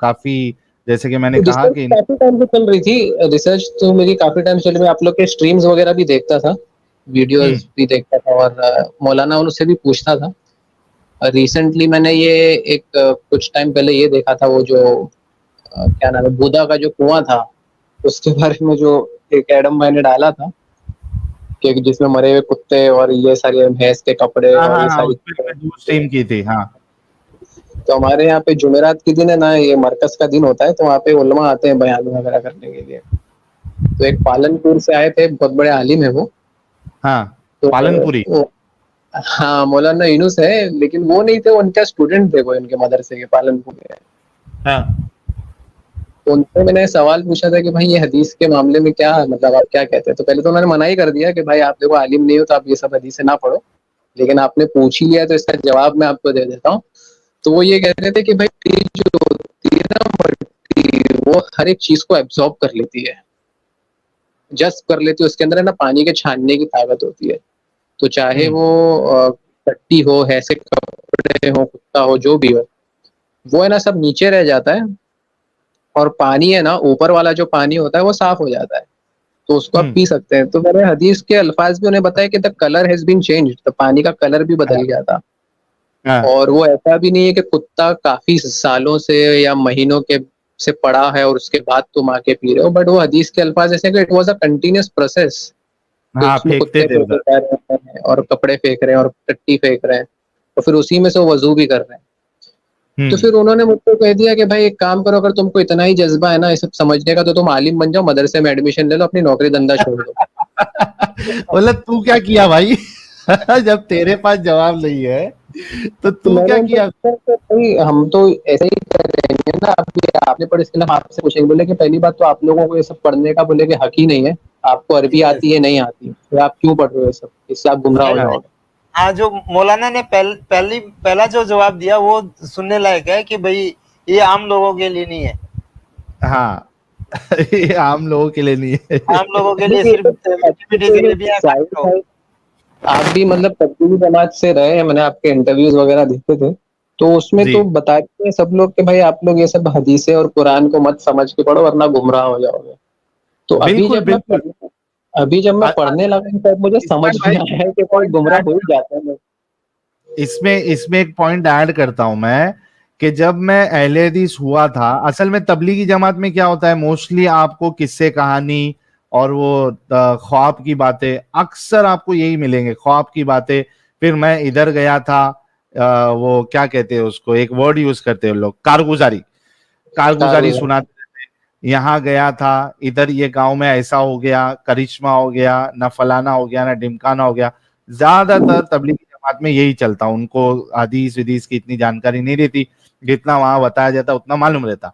काफी, जैसे कि मैंने कहा
रिसर्च
कि
काफी टाइम से चल रही थी, रिसर्च तो मेरी काफी टाइम से चल रही। मैं आप लोग के स्ट्रीम्स वगैरह भी देखता था,
हम्म।
वीडियोस भी देखता था, और मौलाना उनसे भी पूछता था। रिसेंटली मैंने ये एक कुछ टाइम पहले ये देखा था, वो जो क्या नाम है, बुदा का जो कुआं था, उसके बारे में जो एक एडम भाई ने डाला था, कि जिसमें मरे हुए कुत्ते और ये सारे भैंस के कपड़े
हाँ
और
हाँ
ये
हाँ,
सारी
उस पर
चीजें।
मैंने स्ट्रीम की थी, हाँ।
तो हमारे यहाँ पे जुमेरात के दिन है ना, ये मरकज का दिन होता है, तो वहाँ पे उलमा आते हैं बयान वगैरह करने के लिए। तो एक पालनपुर से आए थे, बहुत बड़े आलिम है वो।
हाँ,
तो
पालनपुरी।
वो, हाँ, मौलाना यूनुस है, लेकिन वो नहीं थे, वो उनके स्टूडेंट थे, वो इनके मदरसे के पालनपुर के।
हाँ।
तो उनसे मैंने सवाल पूछा था कि भाई ये हदीस के मामले में क्या मतलब आप क्या कहते हैं। तो पहले तो उन्होंने मना ही कर दिया कि भाई आप देखो आलिम नहीं हो तो आप ये सब हदीसें ना पढ़ो, लेकिन आपने पूछ ही लिया तो इसका जवाब मैं आपको दे देता हूँ। तो वो ये कह रहे थे कि भाई ये जो होती है ना मट्टी, वो हर एक चीज को एब्जॉर्ब कर लेती है, जस्ट कर लेती है, उसके अंदर है ना पानी के छानने की ताकत होती है। तो चाहे
हम्म।
वो कट्टी हो, ऐसे कपड़े हो, कुत्ता हो, जो भी हो, वो है ना सब नीचे रह जाता है, और पानी है ना ऊपर वाला जो पानी होता है वो साफ हो जाता है, तो उसको आप
हम्म।
पी सकते हैं। तो मैंने हदीस के अल्फाज भी उन्हें बताया कि the colour has been change, तो पानी का कलर भी बदल
हाँ
गया था।
हाँ।
और वो ऐसा भी नहीं है कि कुत्ता काफी सालों से या महीनों के से पड़ा है और उसके बाद तुम आके पी रहे हो, बट वो हदीस के अल्फाज ऐसे कि it was a continuous process, कि
हाँ,
उसमें
फेंकते
कुत्ते
थे
फेंके
उधर।
जा रहे हैं और कपड़े फेंक रहे हैं और टट्टी फेंक रहे हैं, और फिर उसी में से वो वजू भी कर रहे हैं। तो
हम्म।
फिर उन्होंने मुझको कह दिया कि भाई एक काम करो, अगर तुमको इतना ही जज्बा है ना ये सब समझने का, तो तुम आलिम बन जाओ, मदरसे में एडमिशन ले लो, अपनी नौकरी धंधा छोड़ दो।
बोला तू क्या किया भाई? जब तेरे पास जवाब नहीं है तो
तो
तू
मैंने
क्या
उनको
किया?
पूछा कि भाई हम तो ऐसे ही करेंगे ना, अभी आपने पढ़, इसके लिए हम आपसे पूछेंगे। बोले कि पहली बात तो आप लोगों को ये सब पढ़ने का बोले कि हक ही नहीं है, आपको अरबी
यस।
आती है नहीं आती, तो आप क्यों पढ़ रहे हो ये सब, इससे आप गुमराह हो
हाँ
जाओगे।
हाँ, जो मौलाना ने पहला जो जवाब दिया वो सुनने लायक है कि भाई ये आम लोगों के लिए नहीं है,
हाँ। ये आम लोगों के लिए नहीं है।
आम लोगों के लिए
देखिए ये
सिर्फ
तो
मीठी मीठी
एक्चुअली
जलेबियां
जाहिर
खाते हो।
है, आप भी मतलब तबलीगी जमात से रहे हैं, मैंने आपके इंटरव्यूज वगैरह देखे थे, तो उसमें
जी,
तो बताते हैं सब लोग कि भाई आप लोग ये सब हदीसें और कुरान को मत समझ के पढ़ो वरना गुमराह हो जाओगे। तो
बिल्कुल बिल्कुल।
अभी जब मैं
अ- अ-
पढ़ने लगा तो मुझे समझ
इस्माइल
में
भाई,
आया है कि भाई
पॉइंट
गुमराह
ऐड
हो ही जाते हैं लोग।
इसमें इसमें एक पॉइंट ऐड करता हूं मैं, कि जब मैं अहले हदीस हुआ था, असल में तबलीगी जमात में क्या होता है, मोस्टली आपको किस्से कहानी और वो ख्वाब की बातें, अक्सर आपको यही मिलेंगे, ख्वाब की बातें। फिर मैं इधर गया था, वो क्या कहते हैं उसको, एक वर्ड यूज करते हैं लोग, कारगुजारी। कारगुजारी
कारगर।
सुनाते रहते, यहाँ गया था, इधर ये गांव में ऐसा हो गया, करिश्मा हो गया, ना फलाना हो गया, ना ढिमकाना हो गया। ज्यादातर तबलीगी जमात में यही चलता, उनको हदीस विदीस की इतनी जानकारी नहीं रहती, जितना वहां बताया जाता उतना मालूम रहता।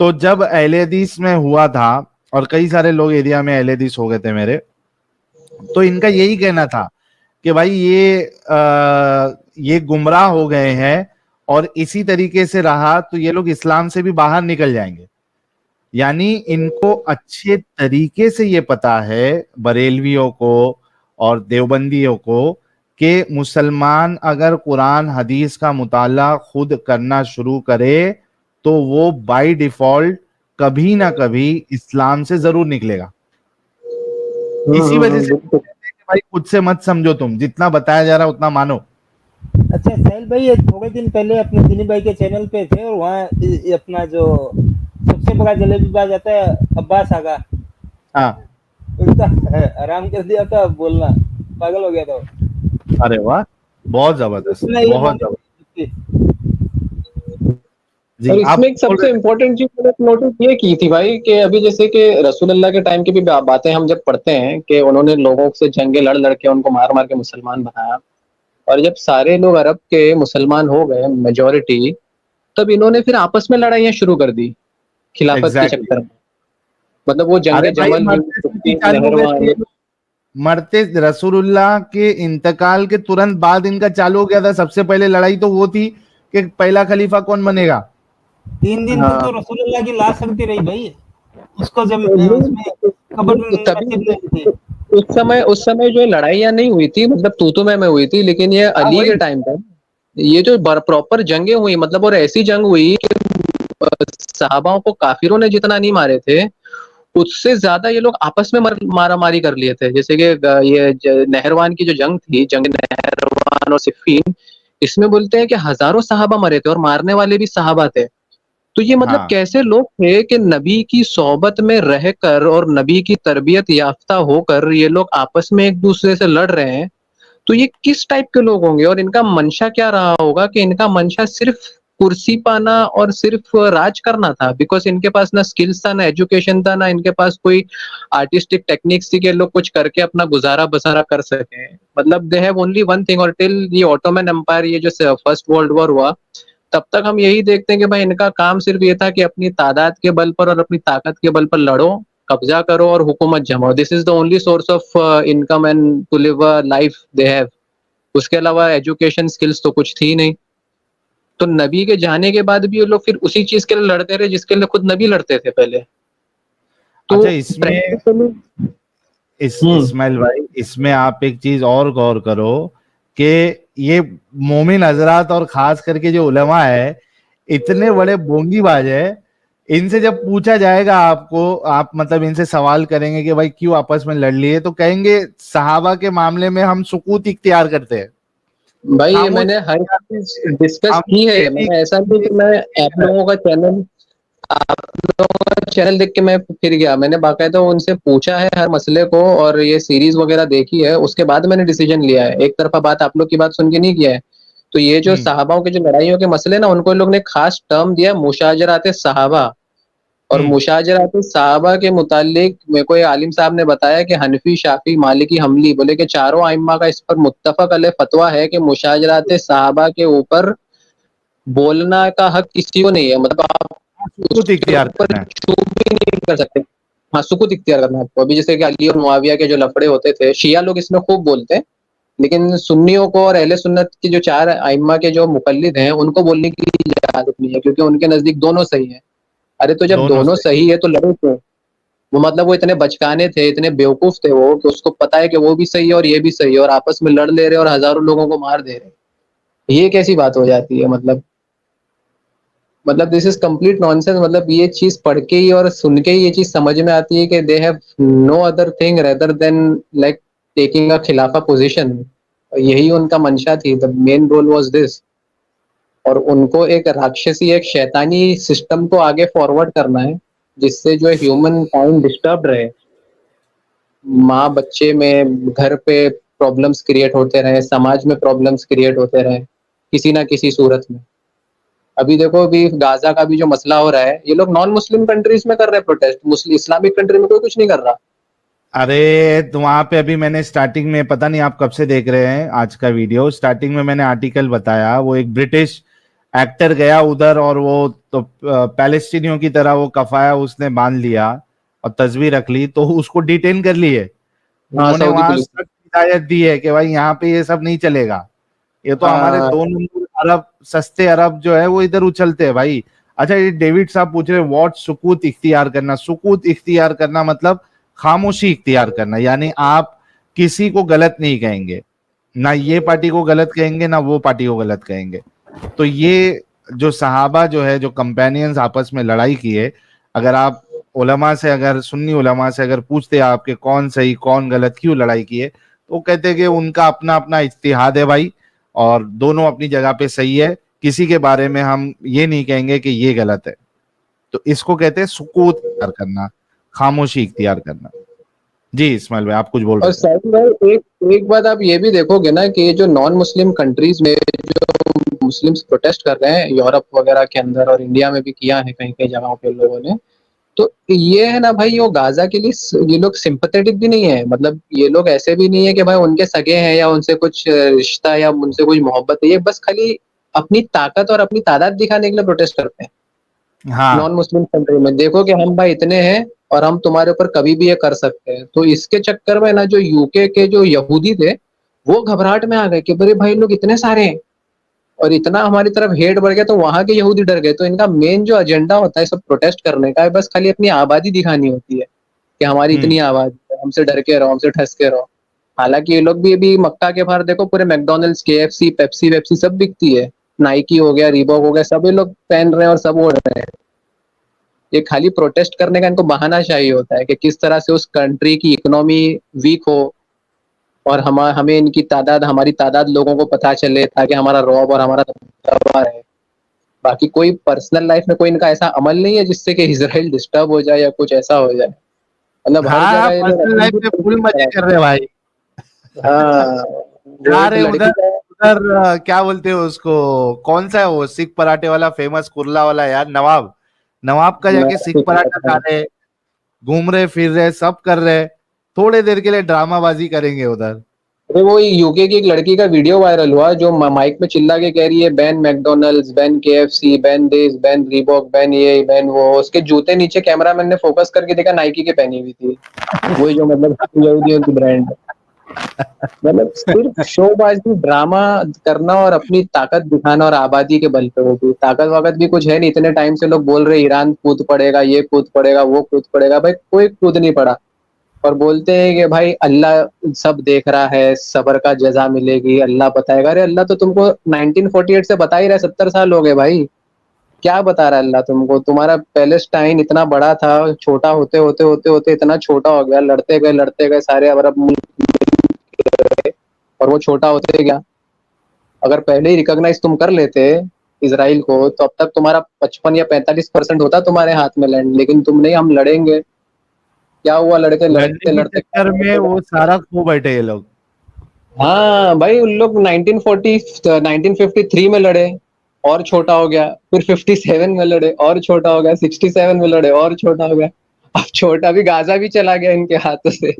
तो जब अहले हदीस में हुआ था, और कई सारे लोग एरिया में अहले हदीस हो गए थे मेरे, तो इनका यही कहना था कि भाई ये गुमराह हो गए हैं, और इसी तरीके से रहा तो ये लोग इस्लाम से भी बाहर निकल जाएंगे। यानी इनको अच्छे तरीके से ये पता है बरेलवियों को और देवबंदियों को कि मुसलमान अगर कुरान हदीस का मुताला खुद करना शुरू करे तो वो बाय डिफॉल्ट कभी ना कभी इस्लाम से जरूर निकलेगा। इसी वजह से
बिल्कुल।
भाई खुद से मत समझो, तुम जितना बताया जा रहा है उतना मानो।
अच्छा साहिल भाई, ये थोड़े दिन पहले अपने दिनी भाई के चैनल पे थे और वहाँ अपना जो सबसे बड़ा जलेबीबाज आता है अब्बास आगा,
हाँ
उनका आराम कर दिया था बोलना, पागल हो गया था।
अरे वाह, बहुत जबरदस्त, बहुत जबरदस्त जी।
और
आप
इसमें एक सबसे इम्पोर्टेंट चीज मैंने नोटिस ये की थी भाई कि अभी जैसे कि रसूल अल्लाह के टाइम की भी बातें हम जब पढ़ते हैं कि उन्होंने लोगों से जंगे लड़ लड़ के उनको मार मार के मुसलमान बनाया, और जब सारे लोग अरब के मुसलमान हो गए मेजोरिटी, तब इन्होंने फिर आपस में लड़ाइयाँ शुरू कर दी खिलाफत के
एग्जैक्टली
चक्कर में। मतलब वो
अरे
जंगे
भाई
जमल
मरते से चालू हो गए थे
नहरवान।
ये लोग। मरते रसूलुल्लाह के इंतकाल के तुरंत बाद इनका चालू हो गया था। सबसे पहले लड़ाई तो वो थी कि पहला खलीफा कौन बनेगा।
3 दिन तक तो रसूलुल्लाह की लाश रखती रही भाई, उसको जब उसमें कब्र में
तभी
नसीब नहीं थी।
उस समय जो लड़ाइयाँ नहीं हुई थी, मतलब तू मैं हुई थी, लेकिन ये
हाँ
अली
वही
के टाइम पे ये जो प्रॉपर जंगें हुई, मतलब और ऐसी जंग हुई कि सहाबाओं को काफिरों ने जितना नहीं मारे थे उससे ज्यादा ये लोग आपस में मारा मारी कर लिए थे। जैसे कि ये नहरवान की जो जंग थी, जंग नहरवान और सिफ़ीन, इसमें बोलते हैं कि हजारों सहाबा मरे थे और मारने वाले भी सहाबा थे। तो ये मतलब
हाँ
कैसे लोग थे कि नबी की सोहबत में रहकर और नबी की तरबियत याफ्ता होकर ये लोग आपस में एक दूसरे से लड़ रहे हैं। तो ये किस टाइप के लोग होंगे और इनका मंशा क्या रहा होगा कि इनका मंशा सिर्फ कुर्सी पाना और सिर्फ राज करना था, बिकॉज इनके पास ना स्किल्स था, ना एजुकेशन था, ना इनके पास कोई आर्टिस्टिक टेक्निक्स थी कि लोग कुछ करके अपना गुजारा बसारा कर सके। मतलब they have only one thing. और टिल ये ऑटोमन एम्पायर, ये जो फर्स्ट वर्ल्ड वॉर हुआ, तब तक हम यही देखते हैं कि भाई इनका काम सिर्फ ये था कि अपनी तादाद के बल पर और अपनी ताकत के बल पर लड़ो, कब्जा करो और हुकूमत जमाओ। This is the only source of income and to live a life they have. उसके अलावा एजुकेशन स्किल्स तो कुछ थी नहीं। तो नबी के जाने के बाद भी ये लोग फिर उसी चीज के लिए लड़ते रहे जिसके लिए खुद नबी लड़ते थे पहले। तो
अच्छा, इसमें
प्रैक्टिकली
इस्माइल भाई, इसमें आप एक चीज और गौर करो कि ये मोमिन हजरात और खास करके जो उलमा है इतने बड़े बोंगीबाज है। इनसे जब पूछा जाएगा आपको, आप मतलब इनसे सवाल करेंगे कि भाई क्यों आपस में लड़ लिए, तो कहेंगे सहाबा के मामले में हम सुकूत इख्तियार करते हैं।
भाई ये मैंने
खामोशी
हर चीज डिस्कस
हम
की है।
ये नहीं
मैंने ऐसा नहीं कि मैं आप लोगों का चैनल देख के मैं फिर गया। मैंने बाकायदा उनसे पूछा है हर मसले को और ये सीरीज वगैरह देखी है, उसके बाद मैंने डिसीजन लिया है। एक तरफा बात आप लोग की बात सुन के नहीं किया है। तो ये जो सहाबाओं के जो लड़ाइयों के मसले ना, उनको इन लोग ने खास टर्म दिया मुशाजरात सहाबा। और मुशाजरात सहाबा के मुतालिक मेरे को एक आलिम साहब ने बताया कि हनफी, शाफी, मालिकी, हमली बोले कि चारों आइम्मा का इस पर मुत्तफक अलैह फतवा है कि मुशाजरात सहाबा के ऊपर बोलना का हक किसी को नहीं है। मतलब आप
सुकूत
उसके
इख्तियार
ऊपर
करना है।
चूक भी नहीं कर सकते। हाँ, सुकूत इख्तियार करना है आपको। अभी जैसे कि अली और मुआविया के जो लफड़े होते थे, शिया लोग इसमें खूब बोलते हैं, लेकिन सुन्नियों को और अहले सुन्नत की जो चार आइम्मा के जो मुकल्लिद हैं उनको बोलने की इजाजत नहीं है, क्योंकि उनके नजदीक दोनों सही है। अरे तो जब
दोनों
दोनों
से
सही है तो लड़ो क्यों? वो मतलब वो इतने बचकाने थे, इतने बेवकूफ थे वो, कि उसको पता है कि वो भी सही है और ये भी सही है, और आपस में लड़ ले रहे और हजारों लोगों को मार दे रहे। ये कैसी बात हो जाती है? मतलब दिस इज कंप्लीट नॉनसेंस। मतलब ये चीज पढ़ के ही और सुन के ही ये चीज समझ में आती है कि they have no other thing rather than like taking a खिलाफा पोजीशन। यही उनका मंशा थी। The main role was this. और उनको एक राक्षसी, एक शैतानी सिस्टम को आगे फॉरवर्ड करना है जिससे जो ह्यूमन काइंड डिस्टर्ब रहे, माँ बच्चे में, घर पे प्रॉब्लम्स क्रिएट होते रहे, समाज में प्रॉब्लम्स क्रिएट होते रहे किसी ना किसी सूरत में। अभी देखो, अभी गाजा का भी जो मसला हो रहा है, ये लोग नॉन मुस्लिम कंट्रीज में कर रहे हैं प्रोटेस्ट, मुस्लिम इस्लामिक कंट्री में कोई कुछ नहीं कर रहा।
अरे तो वहां पे अभी मैंने स्टार्टिंग में, पता नहीं आप कब से देख रहे हैं आज का वीडियो, स्टार्टिंग में मैंने आर्टिकल बताया, वो एक ब्रिटिश एक्टर गया उधर और वो तो पैलेस्टीनियों की तरह वो कफाया उसने बांध लिया और तस्वीर रख ली, तो उसको डिटेन कर लिए।
हाँ,
उन्होंने
सऊदी
वहां
पुलिस।
सख्त हिदायत दी है कि भाई यहाँ पे ये सब नहीं चलेगा, ये तो हमारे
हाँ,
2 नंबर अरब सस्ते अरब जो है वो इधर उछलते हैं भाई। अच्छा, ये डेविड साहब पूछ रहे व्हाट सुकूत इख्तियार करना। सुकूत इख्तियार करना मतलब खामोशी इख्तियार करना, यानी आप किसी को गलत नहीं कहेंगे, ना ये पार्टी को गलत कहेंगे ना वो पार्टी को गलत कहेंगे। तो ये जो सहाबा जो है, जो कंपेनियंस आपस में लड़ाई की है, अगर आप उलमा से, अगर सुन्नी उलमा से अगर पूछते हैं आपके कौन सही कौन गलत क्यों लड़ाई की है, तो कहते हैं कि उनका अपना अपना इज्तिहाद है भाई, और दोनों अपनी जगह पे सही है, किसी के बारे में हम ये नहीं कहेंगे कि ये गलत है। तो इसको कहते हैं सुकूत इख्तियार करना, खामोशी इख्तियार करना। जी इस्माइल भाई, आप कुछ बोल
और
रहे थे।
साहिल भाई एक बात आप ये भी देखोगे ना कि जो नॉन मुस्लिम कंट्रीज में जो मुस्लिम्स प्रोटेस्ट कर रहे हैं यूरोप वगैरह के अंदर, और इंडिया में भी किया है कहीं कहीं जगहों पे लोगों ने, तो ये है ना भाई, वो गाजा के लिए ये लोग सिंपैथेटिक भी नहीं है। मतलब ये लोग ऐसे भी नहीं है कि भाई उनके सगे हैं या उनसे कुछ रिश्ता या उनसे कुछ मोहब्बत है, ये बस खाली अपनी ताकत और अपनी तादाद दिखाने के लिए प्रोटेस्ट करते हैं।
हाँ
नॉन मुस्लिम कंट्री में देखो कि हम भाई इतने हैं और हम तुम्हारे ऊपर कभी भी ये कर सकते हैं। तो इसके चक्कर में ना जो यूके के जो यहूदी थे वो घबराहट में आ गए कि बड़े भाई लोग इतने सारे हैं और इतना हमारी तरफ हेट बढ़ गया, तो वहां के यहूदी डर गए। तो इनका मेन जो एजेंडा होता है सब प्रोटेस्ट करने का है, बस खाली अपनी आबादी दिखानी होती है कि हमारी इतनी आबादी है, हमसे डर के रहो, हमसे ठस के रहो। हालांकि ये लोग भी अभी मक्का के बाहर देखो पूरे मैकडोनल्ड्स, केएफसी, पेप्सी वेप्सी सब बिकती है, नाइकी हो गया, रीबॉक हो गया, सब ये लोग पहन रहे हैं और सब ओढ़ रहे हैं। ये खाली प्रोटेस्ट करने का इनको बहाना चाहिए होता है कि किस तरह से उस कंट्री की इकोनॉमी वीक हो और हमें इनकी तादाद, हमारी तादाद लोगों को पता चले, ताकि हमारा रौब और हमारा दबदबा रहे। बाकी कोई पर्सनल लाइफ में कोई इनका ऐसा अमल नहीं है जिससे कि इजराइल डिस्टर्ब हो जाए या कुछ ऐसा हो जाए। मतलब हर
हाँ,
जगह ये लोग
पर्सनल लाइफ में फुल मजे कर रहे हैं भाई।
हाँ, वो
जा
एक
रहे
लड़की
उधर
का
उधर क्या बोलते हैं उसको, कौन सा है वो सिख पराठे वाला फेमस कुरला वाला यार, नवाब। नवाब का जाके सिख पराठा खा रहे, घूम रहे फिर रहे, सब कर रहे, थोड़े देर के लिए ड्रामाबाजी करेंगे उधर।
अरे वो यूके की एक लड़की का वीडियो वायरल हुआ जो माइक में चिल्ला के कह रही है ban McDonald's, ban KFC, ban this, ban Reebok, ban ये बैन वो। उसके जूते नीचे कैमरामैन ने फोकस करके देखा नाइकी के पहनी हुई थी, वही जो मतलब यहूदियों की ब्रांड है। मतलब सिर्फ शोबाजी, ड्रामा करना और अपनी ताकत दिखाना, और आबादी के बल पे। वो भी ताकत वाकत भी कुछ है नहीं। इतने टाइम से लोग बोल रहे ईरान कूद पड़ेगा, ये कूद पड़ेगा, वो कूद पड़ेगा, भाई कोई कूद नहीं पड़ा। और बोलते हैं कि भाई अल्लाह सब देख रहा है, सबर का जजा मिलेगी, अल्लाह बताएगा। अरे अल्लाह तो तुमको 1948 से बता ही रहा है, 70 साल हो गए भाई। क्या बता रहा है अल्लाह तुमको? तुम्हारा पैलेस्टाइन इतना बड़ा था, छोटा होते होते होते होते इतना छोटा हो गया, लड़ते गए सारे अरब मुल्क और वो छोटा होते गया। अगर पहले ही रिकॉग्नाइज तुम कर लेते इसराइल को, तो अब तक तुम्हारा 55 या 45% होता तुम्हारे हाथ में लैंड। लेकिन तुम नहीं, हम लड़ेंगे। क्या हुआ? लड़ते
लड़ने
लड़ते
के
लड़ते
चक्कर में वो सारा खो बैठे ये लोग।
हाँ भाई, उन लोग 1953 में लड़े और छोटा हो गया, फिर 57 में लड़े और छोटा हो गया, 67 में लड़े और छोटा हो गया, अब छोटा भी गाजा भी चला गया इनके हाथों से।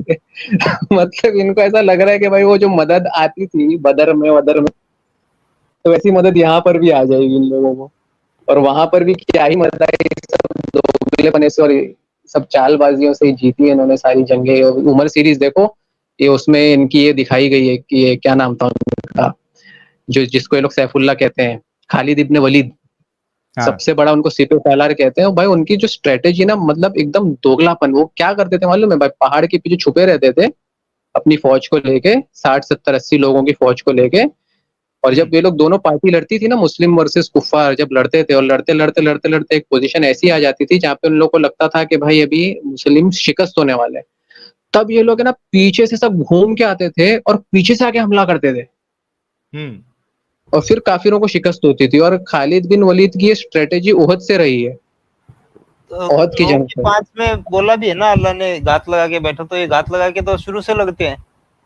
मतलब इनको ऐसा लग रहा है कि भाई वो जो मदद आती थी बदर में, तो वैसी मदद यहाँ पर भी आ जाएगी इन लोगों को। और वहां पर भी क्या ही मदद आई, सब दोगलेपने से और सब चालबाजियों से ही जीती है इन्होंने सारी जंगें। उमर सीरीज देखो, ये उसमें इनकी ये दिखाई गई है कि ये क्या नाम था उनका, जो जिसको ये लोग सैफुल्ला कहते हैं, खालिद इब्ने वलीद।
हाँ
सबसे बड़ा उनको सिपे सालार कहते हैं। भाई उनकी जो स्ट्रेटेजी ना, मतलब एकदम दोगलापन। वो क्या करते थे मालूम है भाई? पहाड़ के पीछे छुपे रहते थे अपनी फौज को लेके, 60 70 80 लोगों की फौज को लेके। और जब ये लोग दोनों पार्टी लड़ती थी ना, मुस्लिम वर्सेस कुफार, जब लड़ते थे और लड़ते लड़ते लड़ते लड़ते एक पोजीशन ऐसी आ जाती थी जहाँ पे उन लोगों को लगता था कि भाई अभी मुस्लिम शिकस्त होने वाले हैं, तब ये लोग है ना पीछे से सब घूम के आते थे और पीछे से आके हमला करते थे,
हम्म।
और फिर काफिरों को शिकस्त होती थी। और खालिद बिन वलीद की ये स्ट्रेटेजी ओहद से रही है,
तो
ओहद की जंग से।
5 में बोला भी है ना अल्लाह ने, घात लगा के बैठो। तो ये घात लगा के तो शुरू से लगते हैं।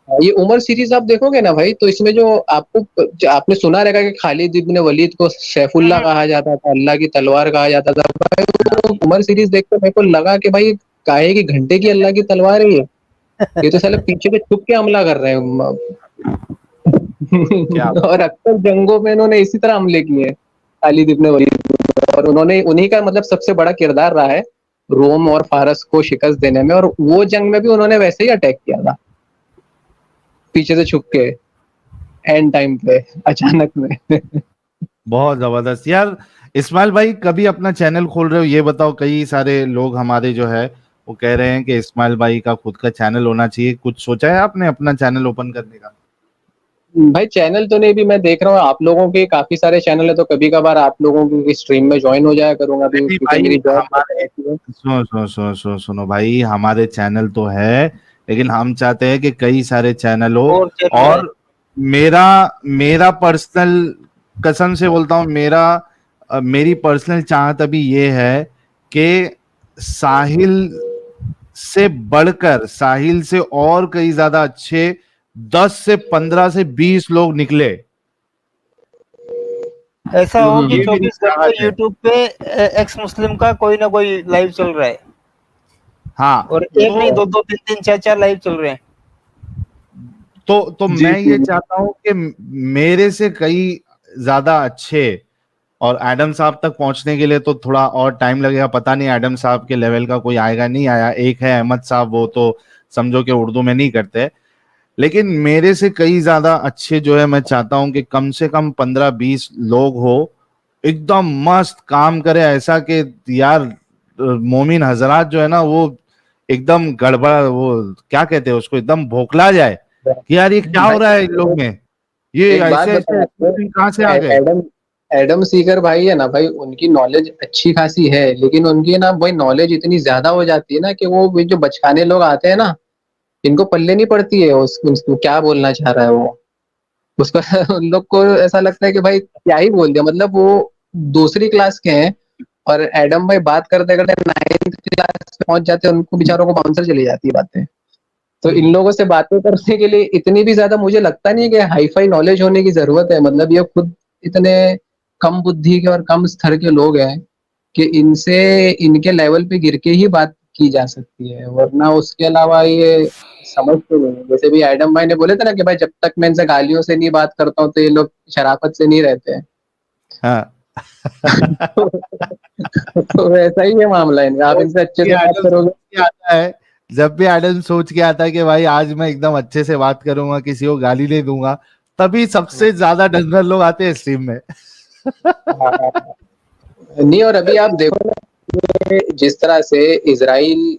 ये उमर सीरीज आप देखोगे ना भाई, तो इसमें जो आपने सुना रहेगा कि खालिद इब्न वलीद को सैफुल्ला कहा जाता था, अल्लाह की तलवार कहा जाता था। भाई तो उमर सीरीज देखकर मेरे को लगा कि भाई काहे की घंटे की अल्लाह की तलवार है ये तो साले पीछे से छुप के हमला कर रहे हैं। और अक्सर जंगों में इन्होंने इसी तरह हमले किए हैं, खालिद इब्न वलीद। और उन्होंने, उन्हीं का मतलब सबसे बड़ा किरदार रहा है रोम और फारस को शिकस्त देने में। और वो जंग में भी उन्होंने वैसे ही अटैक किया था, पीछे से छुप के, एंड टाइम पे अचानक में।
बहुत जबरदस्त यार। इस्माइल भाई कभी अपना चैनल खोल रहे हो ये बताओ? कई सारे लोग हमारे जो है वो कह रहे हैं कि इस्माइल भाई का खुद का चैनल होना चाहिए, कुछ सोचा है आपने अपना चैनल ओपन करने का?
भाई चैनल तो नहीं, भी मैं देख रहा हूँ आप लोगों के काफी सारे चैनल है, तो कभी कभार आप लोगों की स्ट्रीम में ज्वाइन हो जाया करूंगा भी,
नहीं
क्योंकि
भाई
मेरी जॉब
हमारे,
रहती है।
सुनो भाई, हमारे चैनल तो है लेकिन हम चाहते हैं कि कई सारे चैनल हो।
और चैनल है।
और मेरा मेरा पर्सनल, कसम से बोलता हूँ, मेरी पर्सनल चाहत अभी ये है कि साहिल से बढ़कर, साहिल से और कई ज्यादा अच्छे 10 से 15 से 20 लोग निकले।
ऐसा हो कि
ये मेरी
24
चाहत
घंटे
है।
यूट्यूब पे एक्स मुस्लिम का कोई ना कोई लाइव चल रहा है,
हाँ
और एक नहीं, दो दो तीन तीन चार चार लाइव चल रहे हैं।
तो
जी
मैं ये
जी।
चाहता हूं कि मेरे से कई ज्यादा अच्छे, और एडम साहब तक पहुंचने के लिए तो थोड़ा और टाइम लगेगा। पता नहीं एडम साहब के लेवल का कोई आएगा नहीं आया। एक है अहमद साहब, वो तो समझो कि उर्दू में नहीं करते, लेकिन मेरे से कई ज्यादा अच्छे जो है मैं चाहता हूं कि कम से कम 15-20 लोग हो, एकदम मस्त काम करे, ऐसा कि यार मोमिन हजरात जो है ना वो एकदम गड़बड़, वो क्या कहते हैं उसको, एकदम भोखला जाए कि यार ये क्या हो रहा है इन लोग
भाई
में, ये
एक बात
ऐसे ऐसे
बताओ आपको,
कहाँ से आ गए।
एडम एडम सीकर भाई है ना भाई, उनकी नॉलेज अच्छी खासी है, लेकिन उनकी ना भाई नॉलेज इतनी ज्यादा हो जाती है ना कि वो जो बचकाने लोग आते हैं ना, इनको पल्ले नहीं पड़ती है उसको क्या बोलना चाह रहा है वो, उसका उन लोग को ऐसा लगता है कि भाई क्या ही बोल दिया, मतलब वो दूसरी क्लास के हैं। और एडम भाई बात करते करते 9th क्लास में पहुंच जाते हैं, उनको बेचारों को बाउंसर चली जाती है बातें। तो इन लोगों से बातें करने के लिए इतनी भी ज्यादा मुझे लगता नहीं है कि हाई फाई नॉलेज होने की जरूरत है, मतलब ये खुद इतने कम बुद्धि के और कम स्तर के लोग हैं कि इनसे इनके लेवल पे गिर के ही बात की जा सकती है, वरना उसके अलावा ये समझते नहीं है। जैसे भी एडम भाई ने बोले थे ना कि भाई जब तक मैं इनसे गालियों से नहीं बात करता हूँ तो ये लोग शराफत से नहीं रहते हैं।
हाँ।
तो वैसा ही है मामला इनका, आप
वो
इनसे अच्छे
कि
से बात
एडम
करोगे।
सोच के आता है, जब भी एडम सोच के आता है कि भाई आज मैं एकदम अच्छे से बात करूंगा, किसी को गाली नहीं दूंगा, तभी सबसे ज्यादा डंगर लोग आते हैं स्ट्रीम में।
नहीं, और अभी आप देखो ना, जिस तरह से इसराइल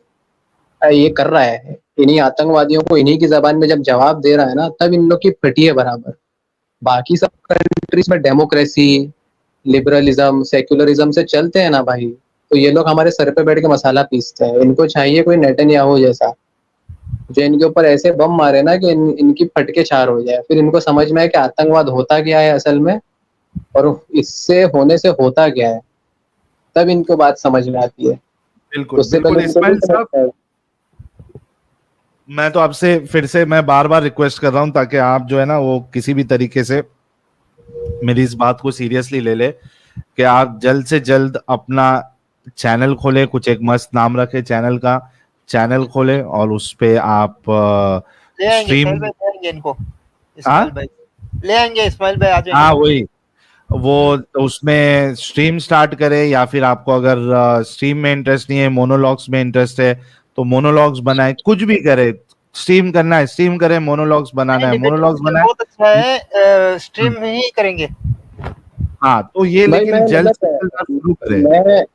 ये कर रहा है, इन्हीं आतंकवादियों को इन्हीं की जबान में जब जवाब दे रहा है ना, तब इन लोग की फटी है बराबर। बाकी सब कंट्रीज में डेमोक्रेसी, लिबरलिज्म, सेक्युलरिज्म से चलते हैं ना भाई, तो ये लोग हमारे सर पे बैठ के मसाला पीसते हैं। इनको चाहिए कोई नेतन्याहू जैसा, जो इनके ऊपर ऐसे बम मारे ना कि इनकी फटके चार हो जाए, फिर इनको समझ में आए कि आतंकवाद होता क्या है असल में, और इससे होने से होता क्या है, तब इनको बात समझ में आती है।
बिल्कुल
उससे
बिल्कुल
पहले इनको नहीं
इस्माइल साहब,
समझता है।
मैं तो आपसे फिर से मैं बार बार रिक्वेस्ट कर रहा हूं ताकि आप जो है ना वो किसी भी तरीके से मेरी इस बात को सीरियसली ले ले कि आप जल्द से जल्द अपना चैनल खोले, कुछ एक मस्त नाम रखे चैनल का, चैनल खोले और उस पे आप
ले आएंगे
स्ट्रीम।
साहिल भाई, ले आएंगे इनको,
हाँ
इस्माइल भाई ले आएंगे, इस्माइल भाई आ जाएंगे।
हाँ वही, वो उसमें स्ट्रीम स्टार्ट करे, या फिर आपको अगर स्ट्रीम में इंटरेस्ट नहीं है, मोनोलॉग्स में इंटरेस्ट है तो मोनोलॉग्स बनाए, कुछ भी करे। स्ट्रीम करना है स्ट्रीम करे, मोनोलॉग्स
नहीं
बनाना है
नहीं, मेरा
मोनोलॉग्स
मिस्टर
बनाए।
बहुत अच्छा है,
हम्म,
स्ट्रीम में ही करेंगे।
हाँ तो ये
भाई मैं
लेकिन जल्द से
मतलब
जल्द आप शुरू करें।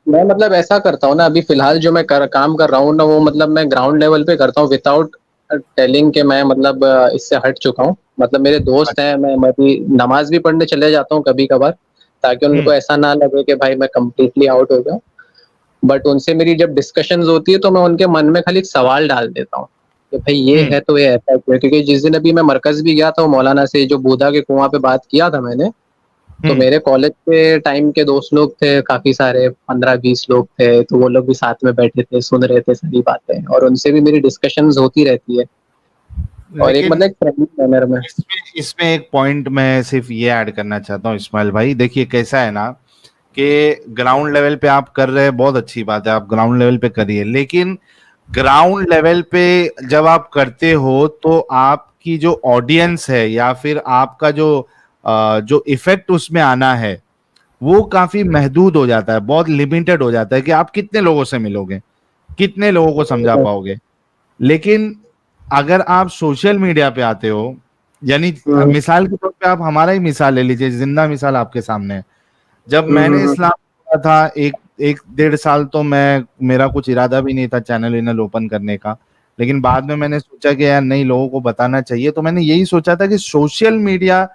मैं मतलब ऐसा करता हूँ ना, अभी फिलहाल जो मैं काम कर रहा हूँ ना, वो मतलब मैं ग्राउंड लेवल पे करता हूँ, विदाउट टेलिंग के मैं मतलब इससे हट चुका हूँ। मतलब मेरे दोस्त हैं, मैं भी नमाज भी पढ़ने चले जाता हूँ कभी कभार, ताकि
हम्म
उनको ऐसा ना लगे कि भाई मैं कंप्लीटली आउट हो गया। बट उनसे मेरी जब डिस्कशंस होती है तो मैं उनके मन में खाली एक सवाल डाल देता हूँ कि भाई ये
हम्म
है तो ये ऐसा क्यों है? क्योंकि जिस दिन अभी मैं मरकज भी गया था, वो मौलाना से जो बूधा के कुआं पे बात किया था मैंने, तो
हम्म
मेरे कॉलेज के टाइम के दोस्त लोग थे काफी सारे, 15-20 लोग थे, तो वो लोग भी साथ में बैठे थे, सुन रहे थे सारी बातें, और उनसे भी मेरी डिस्कशंस होती रहती है, और एक
लेकिन
मतलब एक फ्रेंडली मैनर में।
इसमें एक पॉइंट मैं सिर्फ ये ऐड करना चाहता हूँ इस्माइल भाई, देखिए कैसा है ना कि ग्राउंड लेवल पे आप कर रहे हैं, बहुत अच्छी बात है, आप ग्राउंड लेवल पे करिए, लेकिन ग्राउंड लेवल पे जब आप करते हो तो आपकी जो ऑडियंस है या फिर आपका जो इफेक्ट उसमें आना है वो काफी महदूद हो जाता है, बहुत लिमिटेड हो जाता है कि आप कितने लोगों से मिलोगे, कितने लोगों को समझा पाओगे। लेकिन अगर आप सोशल मीडिया पे आते हो, यानी मिसाल के तौर पे आप हमारा ही मिसाल ले लीजिए, जिंदा मिसाल आपके सामने है। जब मैंने इस्लाम छोड़ा था, एक 1.5 साल तो मेरा कुछ इरादा भी नहीं था चैनल विनल ओपन करने का, लेकिन बाद में मैंने सोचा कि यार नहीं, लोगों को बताना चाहिए। तो मैंने यही सोचा था कि सोशल मीडिया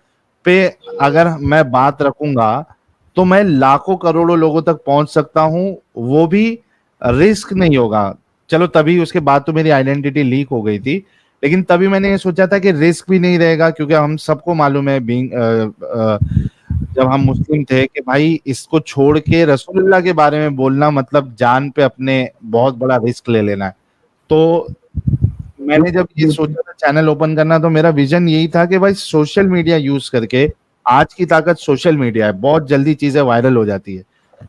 पे अगर मैं बात रखूंगा तो मैं लाखों करोड़ों लोगों तक पहुंच सकता हूं, वो भी रिस्क नहीं होगा। चलो तभी उसके बाद तो मेरी आइडेंटिटी लीक हो गई थी, लेकिन तभी मैंने ये सोचा था कि रिस्क भी नहीं रहेगा, क्योंकि हम सबको मालूम है जब हम मुस्लिम थे कि भाई इसको छोड़ के रसूलुल्लाह के बारे में बोलना मतलब जान पे अपने बहुत बड़ा रिस्क ले लेना है। तो मैंने जब ये सोचा था चैनल ओपन करना, तो मेरा विजन यही था कि भाई सोशल मीडिया यूज करके, आज की ताकत सोशल मीडिया है, बहुत जल्दी चीजें वायरल हो जाती है,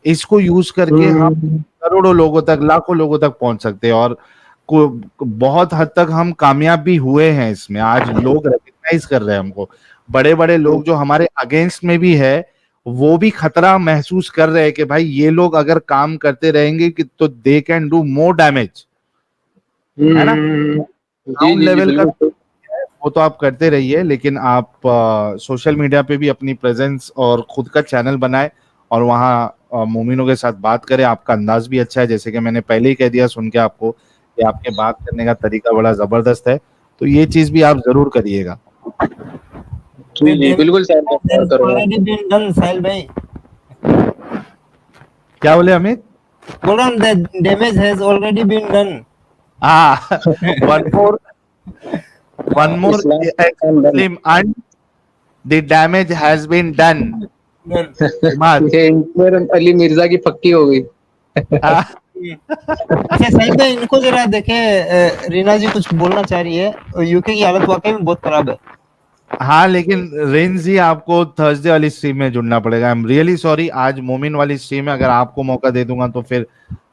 इसको यूज करके हम करोड़ों लोगों तक, लाखों लोगों तक पहुंच सकते हैं। और बहुत हद तक हम कामयाब भी हुए हैं इसमें। आज लोग रिकग्नाइज कर रहे हैं हमको, बड़े बड़े लोग जो हमारे अगेंस्ट में भी है, वो भी खतरा महसूस कर रहे हैं कि भाई ये लोग अगर काम करते रहेंगे कि तो they can do more damage, है ना। ग्राउंड लेवल का वो तो आप करते रहिए, लेकिन आप सोशल मीडिया पे भी अपनी प्रेजेंस और खुद का चैनल बनाए और वहाँ मोमिनों के साथ बात करें। आपका अंदाज भी अच्छा है, जैसे कि मैंने पहले ही कह दिया सुन के आपको कि आपके बात करने का तरीका बड़ा जबरदस्त है, तो ये चीज भी आप जरूर करिएगा।
जी बिल्कुल sir,
already been done Sahil भाई।
क्या बोले अमित?
बोल रहा हूँ the damage has already been done.
one more Muslim and the damage has been done.
Ali Mirza की पक्की हो गई।
अच्छा साहिल भाई, इनको जरा देखे, रीना जी कुछ बोलना चाह रही है। यूके की हालत वाकई में बहुत खराब है।
हाँ, लेकिन रेंज जी आपको थर्सडे वाली स्ट्रीम में जुड़ना पड़ेगा। आई एम रियली सॉरी, आज मोमिन वाली स्ट्रीम में अगर आपको मौका दे दूंगा तो फिर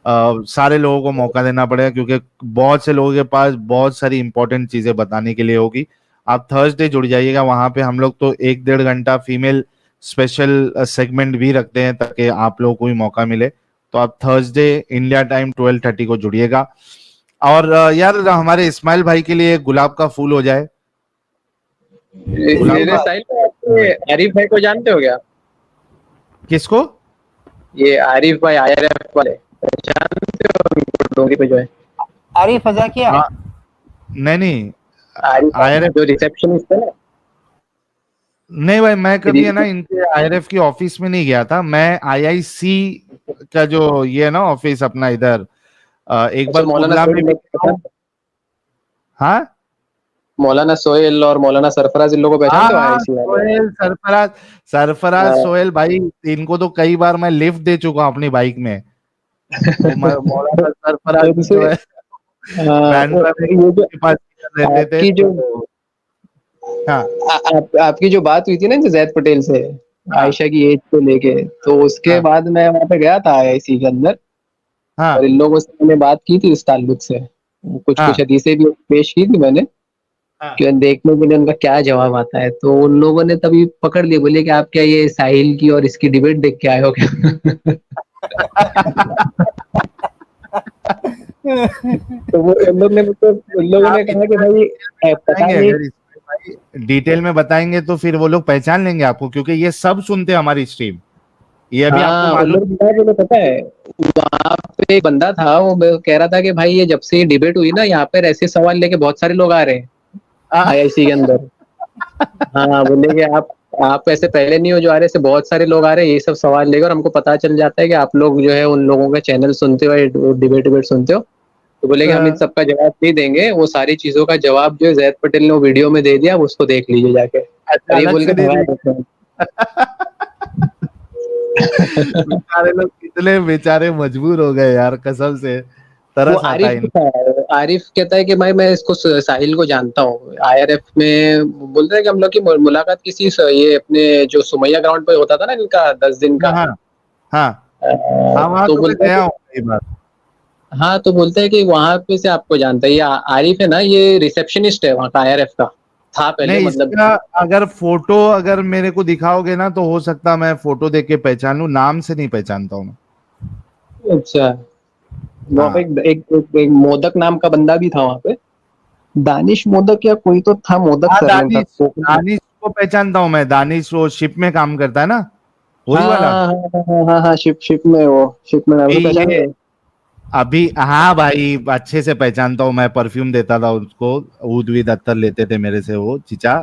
सारे लोगों को मौका देना पड़ेगा, क्योंकि बहुत से लोगों के पास बहुत सारी इंपॉर्टेंट चीजें बताने के लिए होगी। आप थर्सडे जुड़ जाइएगा, वहां पे हम लोग तो 1-1.5 घंटा फीमेल स्पेशल सेगमेंट भी रखते हैं ताकि आप लोगों को भी मौका मिले। तो आप थर्सडे इंडिया टाइम 12:30 को जुड़िएगा। और यार हमारे इस्माइल भाई के लिए गुलाब का फूल हो जाए।
आरिफ भाई को जानते हो क्या?
किसको?
ये आरिफ भाई आईआरएफ वाले, जानते हो उनको? डोंगरी पे जो है
आरिफ फजाकिया।
नहीं,
आईआरएफ जो रिसेप्शनिस्ट है ना।
नहीं भाई, मैं कभी है ना इनके आईआरएफ की ऑफिस में नहीं गया था। मैं आईआईसी का जो ये है ना ऑफिस अपना इधर, एक बार कुर्ला में। हाँ,
मौलाना सोहेल और मौलाना सरफराज, इन लोगों को पहचानते हो? आईआईसी वाले
सरफराज सोहेल भाई, इनको तो कई बार मैं लिफ्ट दे चुका हूं अपनी बाइक में। तो मौलाना सरफराज जो है के पास रहते थे। हाँ,
आपकी जो बात हुई थी ना जैद पटेल से, आयशा की एज को लेके, तो उसके बाद मैं वहां पे गया था आईआईसी के अंदर। और इन लोगों से मैंने बात की थी इस ताल्लुक से, कुछ हदीसें भी पेश की थी मैंने, कि देखने के लिए उनका क्या जवाब आता है। तो उन लोगों ने तभी पकड़ लिए, बोले कि आप क्या ये साहिल की और इसकी डिबेट देख के आए हो क्या? तो वो उन लोगों ने कहा कि भाई पता नहीं,
डिटेल में बताएंगे तो फिर वो लोग पहचान लेंगे आपको, क्योंकि ये सब सुनते हैं हमारी स्ट्रीम। ये अभी आपको मालूम
पता है, वहाँ पे एक बंदा था, वो कह रहा था कि भाई ये जब से ये डिबेट हुई ना, यहाँ पर ऐसे सवाल लेके बहुत सारे लोग आ रहे हैं आईआईसी के अंदर। हाँ, बोले कि आप ऐसे पहले नहीं हो जो आ रहे, ऐसे बहुत सारे लोग आ रहे हैं ये सब सवाल लेकर। और हमको पता चल जाता है कि आप लोग जो है उन लोगों का चैनल सुनते हो, डिबेट सुनते हो। तो बोले कि हम इन सबका जवाब नहीं देंगे, वो सारी चीजों का जवाब जो जैद पटेल ने वो वीडियो में दे दिया, उसको देख लीजिए जाके। ये बोल के
बेचारे लोग कितने बेचारे मजबूर हो गए यार, कसम से तरस आता है।
आरिफ कहता है कि भाई मैं इसको साहिल को जानता हूँ, आईआरएफ में बोलते हैं कि हम लोग की मुलाकात किसी ये अपने जो सुमैया ग्राउंड पे होता था ना इनका 10 दिन का।
तो बोलते हैं,
हाँ, तो बोलते हैं कि वहां पे से आपको जानता है। ये आरिफ है ना, ये रिसेप्शनिस्ट है वहाँ का, आईआरएफ का था पहले। मतलब
अगर फोटो अगर मेरे को दिखाओगे ना तो हो सकता मैं फोटो देख के पहचान लूं, नाम से नहीं पहचानता हूँ मैं।
अच्छा, वहाँ पे एक मोदक नाम का बंदा भी था वहाँ पे, दानिश मोदक या कोई तो था, मोदक।
दानिश को पहचानता हूँ मैं, दानिश वो शिप में काम करता है ना, वही वाला।
हाँ, शिप में अभी
ये
पहचान गए?
अभी हाँ भाई, अच्छे से पहचानता हूँ मैं, परफ्यूम देता था उसको, ऊद वीद अत्तर लेते थे मेरे से वो चीचा।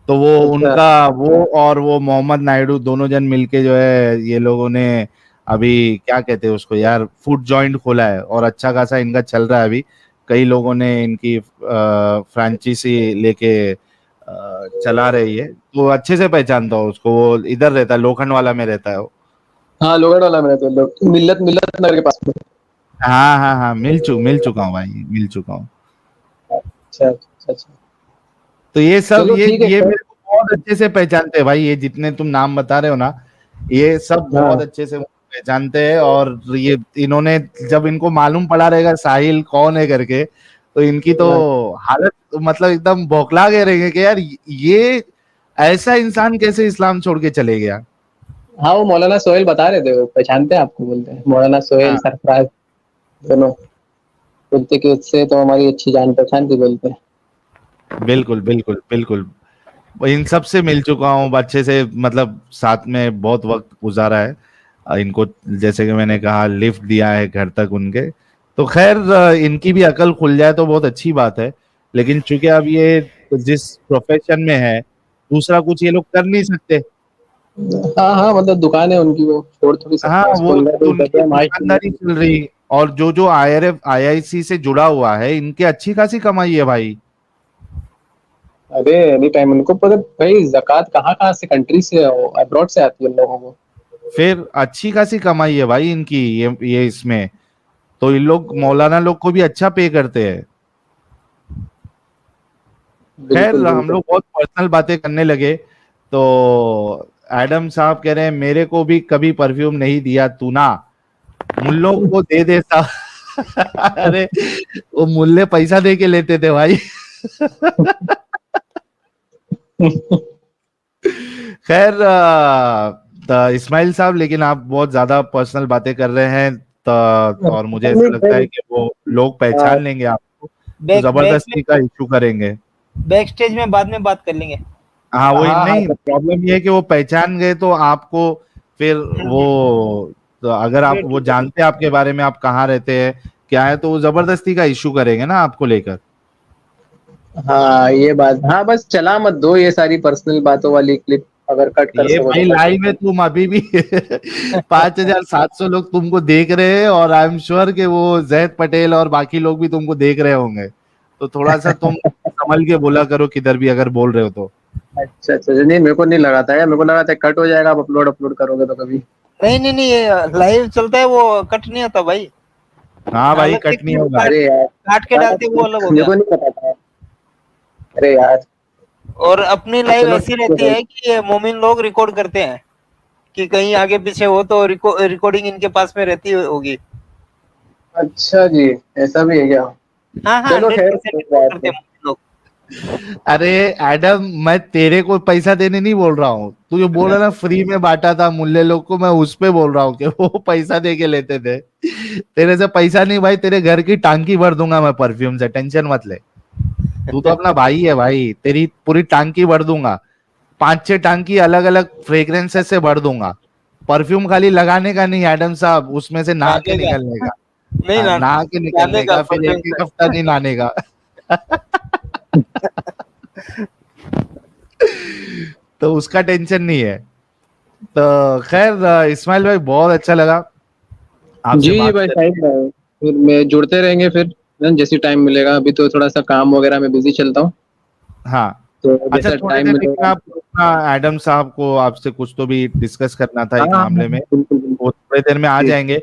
तो वो
अच्छा।
उनका वो और वो मोहम्मद नायडू दोनों जन मिलके जो है, ये लोगों ने अभी क्या कहते हैं उसको यार, फूड जॉइंट खोला है और अच्छा खासा इनका चल रहा है अभी। कई लोगों ने इनकी फ्रेंचाइजी लेके चला रही है, तो अच्छे से पहचानता हूँ उसको। वो इधर रहता है, लोखंड वाला में रहता है वो।
हाँ, लोगड़ वाला में तो लोग मिल्लत नगर के पास में।
हाँ हाँ हाँ, मिल चुका हूँ भाई, मिल चुका हूँ।
अच्छा अच्छा अच्छा।
तो ये सब
चलो ठीक है
ये
सर।
मेरे को बहुत अच्छे से पहचानते हैं भाई, ये जितने तुम नाम बता रहे हो ना, ये सब बहुत
हाँ
अच्छे से पहचानते हैं। और ये इन्होंने जब इनको मालूम पड़ा रहेगा साहिल कौन है करके, तो इनकी तो
हाँ
हालत मतलब एकदम बौखला गए रहेंगे कि यार ये ऐसा इंसान कैसे इस्लाम छोड़ के चले गया।
हाँ, वो मौलाना सोहेल बता रहे थे, वो पहचानते हैं आपको, बोलते हैं मौलाना सोहेल
हाँ,
सरफराज दोनों। बोलते कि उससे तो हमारी अच्छी जान पहचान थी, बोलते हैं।
बिल्कुल बिल्कुल बिल्कुल। इन सब से मिल चुका हूँ अच्छे से, मतलब साथ में बहुत वक्त गुजारा है। इनको जैसे कि मैंने कहा लिफ्ट दिया है घर तक उनके। तो खैर इनकी भी अकल खुल जाए तो बहुत अच्छी बात है। लेकिन चूंकि अब ये जिस प्रोफेशन में है, दूसरा कुछ ये लोग कर नहीं सकते।
हाँ हाँ, मतलब दुकान है उनकी, वो छोड़ थोड़ी
हाँ,
सकते हैं उसको,
वो
उनका कोई
उनकी
जगह माइश
दुकानदारी चल रही। और जो IRF IIC से जुड़ा हुआ है, इनके अच्छी खासी कमाई है भाई।
अरे एनी टाइम उनको पता भाई, जक़ात कहाँ कहाँ से कंट्री से, अब्रॉड से आती है उन लोगों को।
फिर अच्छी खासी कमाई है भाई इनकी, ये इसमें। तो इन लोग मौलाना लोग को भी अच्छा पे करते हैं। खैर
बिल्कुल
हम
बिल्कुल।
लोग बहुत पर्सनल बातें करने लगे। तो एडम साहब कह रहे हैं मेरे को भी कभी परफ्यूम नहीं दिया तू ना, मुल्लों को दे दे साहब। अरे वो मुल्ले पैसा दे के लेते थे भाई। खैर इस्माइल साहब, लेकिन आप बहुत ज्यादा पर्सनल बातें कर रहे हैं। और मुझे ऐसा
नहीं
लगता है
खैर,
कि वो लोग
हाँ,
पहचान लेंगे आपको, तो
बैक बैक
जबरदस्ती का इशू करेंगे।
बैक स्टेज में बाद में बात कर लेंगे।
हाँ वही
हाँ हाँ
नहीं, प्रॉब्लम ये है कि वो पहचान गए तो आपको फिर वो, तो अगर आप वो जानते हैं आपके बारे में, आप कहाँ रहते हैं क्या है, तो वो जबरदस्ती का इशू करेंगे ना आपको लेकर।
हाँ, ये बात, हाँ बस चला मत दो ये सारी पर्सनल बातों वाली क्लिप, अगर कट कर
ये
सको तो
भाई
कट।
लाइव है, तुम अभी भी 5,700 लोग तुमको देख रहे हैं, और आई एम श्योर कि वो जैद पटेल और बाकी लोग भी तुमको देख रहे होंगे। तो थोड़ा सा तुम संभल के बोला करो किधर भी अगर बोल रहे हो तो।
अच्छा अच्छा, नहीं मेरे को नहीं लगा था यार, मेरे को लगा था कट हो जाएगा, आप अपलोड करोगे तो कभी।
नहीं नहीं नहीं, ये लाइव चलता है, वो कट नहीं होता भाई।
हाँ भाई,
अलग से
कट नहीं
क्लिप
होगा।
अरे यार,
काट के डालते हैं, वो अलग हो
मेरे
गया।
को नहीं पता था। अरे यार,
और अपनी लाइव
चलो
ऐसी
ठीक है
रहती
भाई।
है कि ये मोमिन लोग रिकॉर्ड करते हैं, कि कहीं आगे पीछे हो तो रिकॉर्डिंग इनके पास में रहती होगी।
अच्छा जी, ऐसा भी है क्या?
हाँ हाँ,
चलो खैर
100%
कोई
रिकॉर्ड
बात
करते
नहीं।
हैं मोमिन लोग।
अरे एडम, मैं तेरे को पैसा देने नहीं बोल रहा हूँ, तू जो बोल रहा है ना फ्री में बांटा था मुल्ले लोग को, मैं उस पे बोल रहा हूँ कि वो पैसा दे के लेते थे। तेरे से पैसा नहीं भाई, तेरे घर की टांकी भर दूंगा मैं परफ्यूम से, टेंशन मत ले। तू तो अपना भाई है भाई, तेरी पूरी टांकी भर दूंगा। 5-6 टांकी अलग अलग फ्रेग्रेंसेस से भर दूंगा। परफ्यूम खाली लगाने का नहीं एडम साहब, उसमें से नहा के
नहाने का
निकलने का।
नहीं,
हाँ, नहा के
नहाने
निकलने
का
का, फिर
परफ्यूम
एक एक
से।
हफ्ता नहीं नहाने का। तो उसका टेंशन नहीं है। तो खैर इस्माइल भाई, बहुत अच्छा लगा
जी
आपसे
जी
बात
भाई,
करके।
साहिब भाई, फिर मैं जुड़ते रहेंगे फिर, जैसे टाइम मिलेगा, अभी तो थोड़ा सा काम वगैरह में बिजी चलता हूँ,
हाँ,
तो
अच्छा
जैसा
थोड़ी
टाइम
देर लेकिन
मिलेगा।
आप अपना एडम साहब को आपसे कुछ तो भी डिस्कस करना था
हाँ
एक
हाँ
मामले
हाँ,
में,
बिल्कुल बिल्कुल।
वो थोड़ी देर में आ
ठीक।
जाएंगे।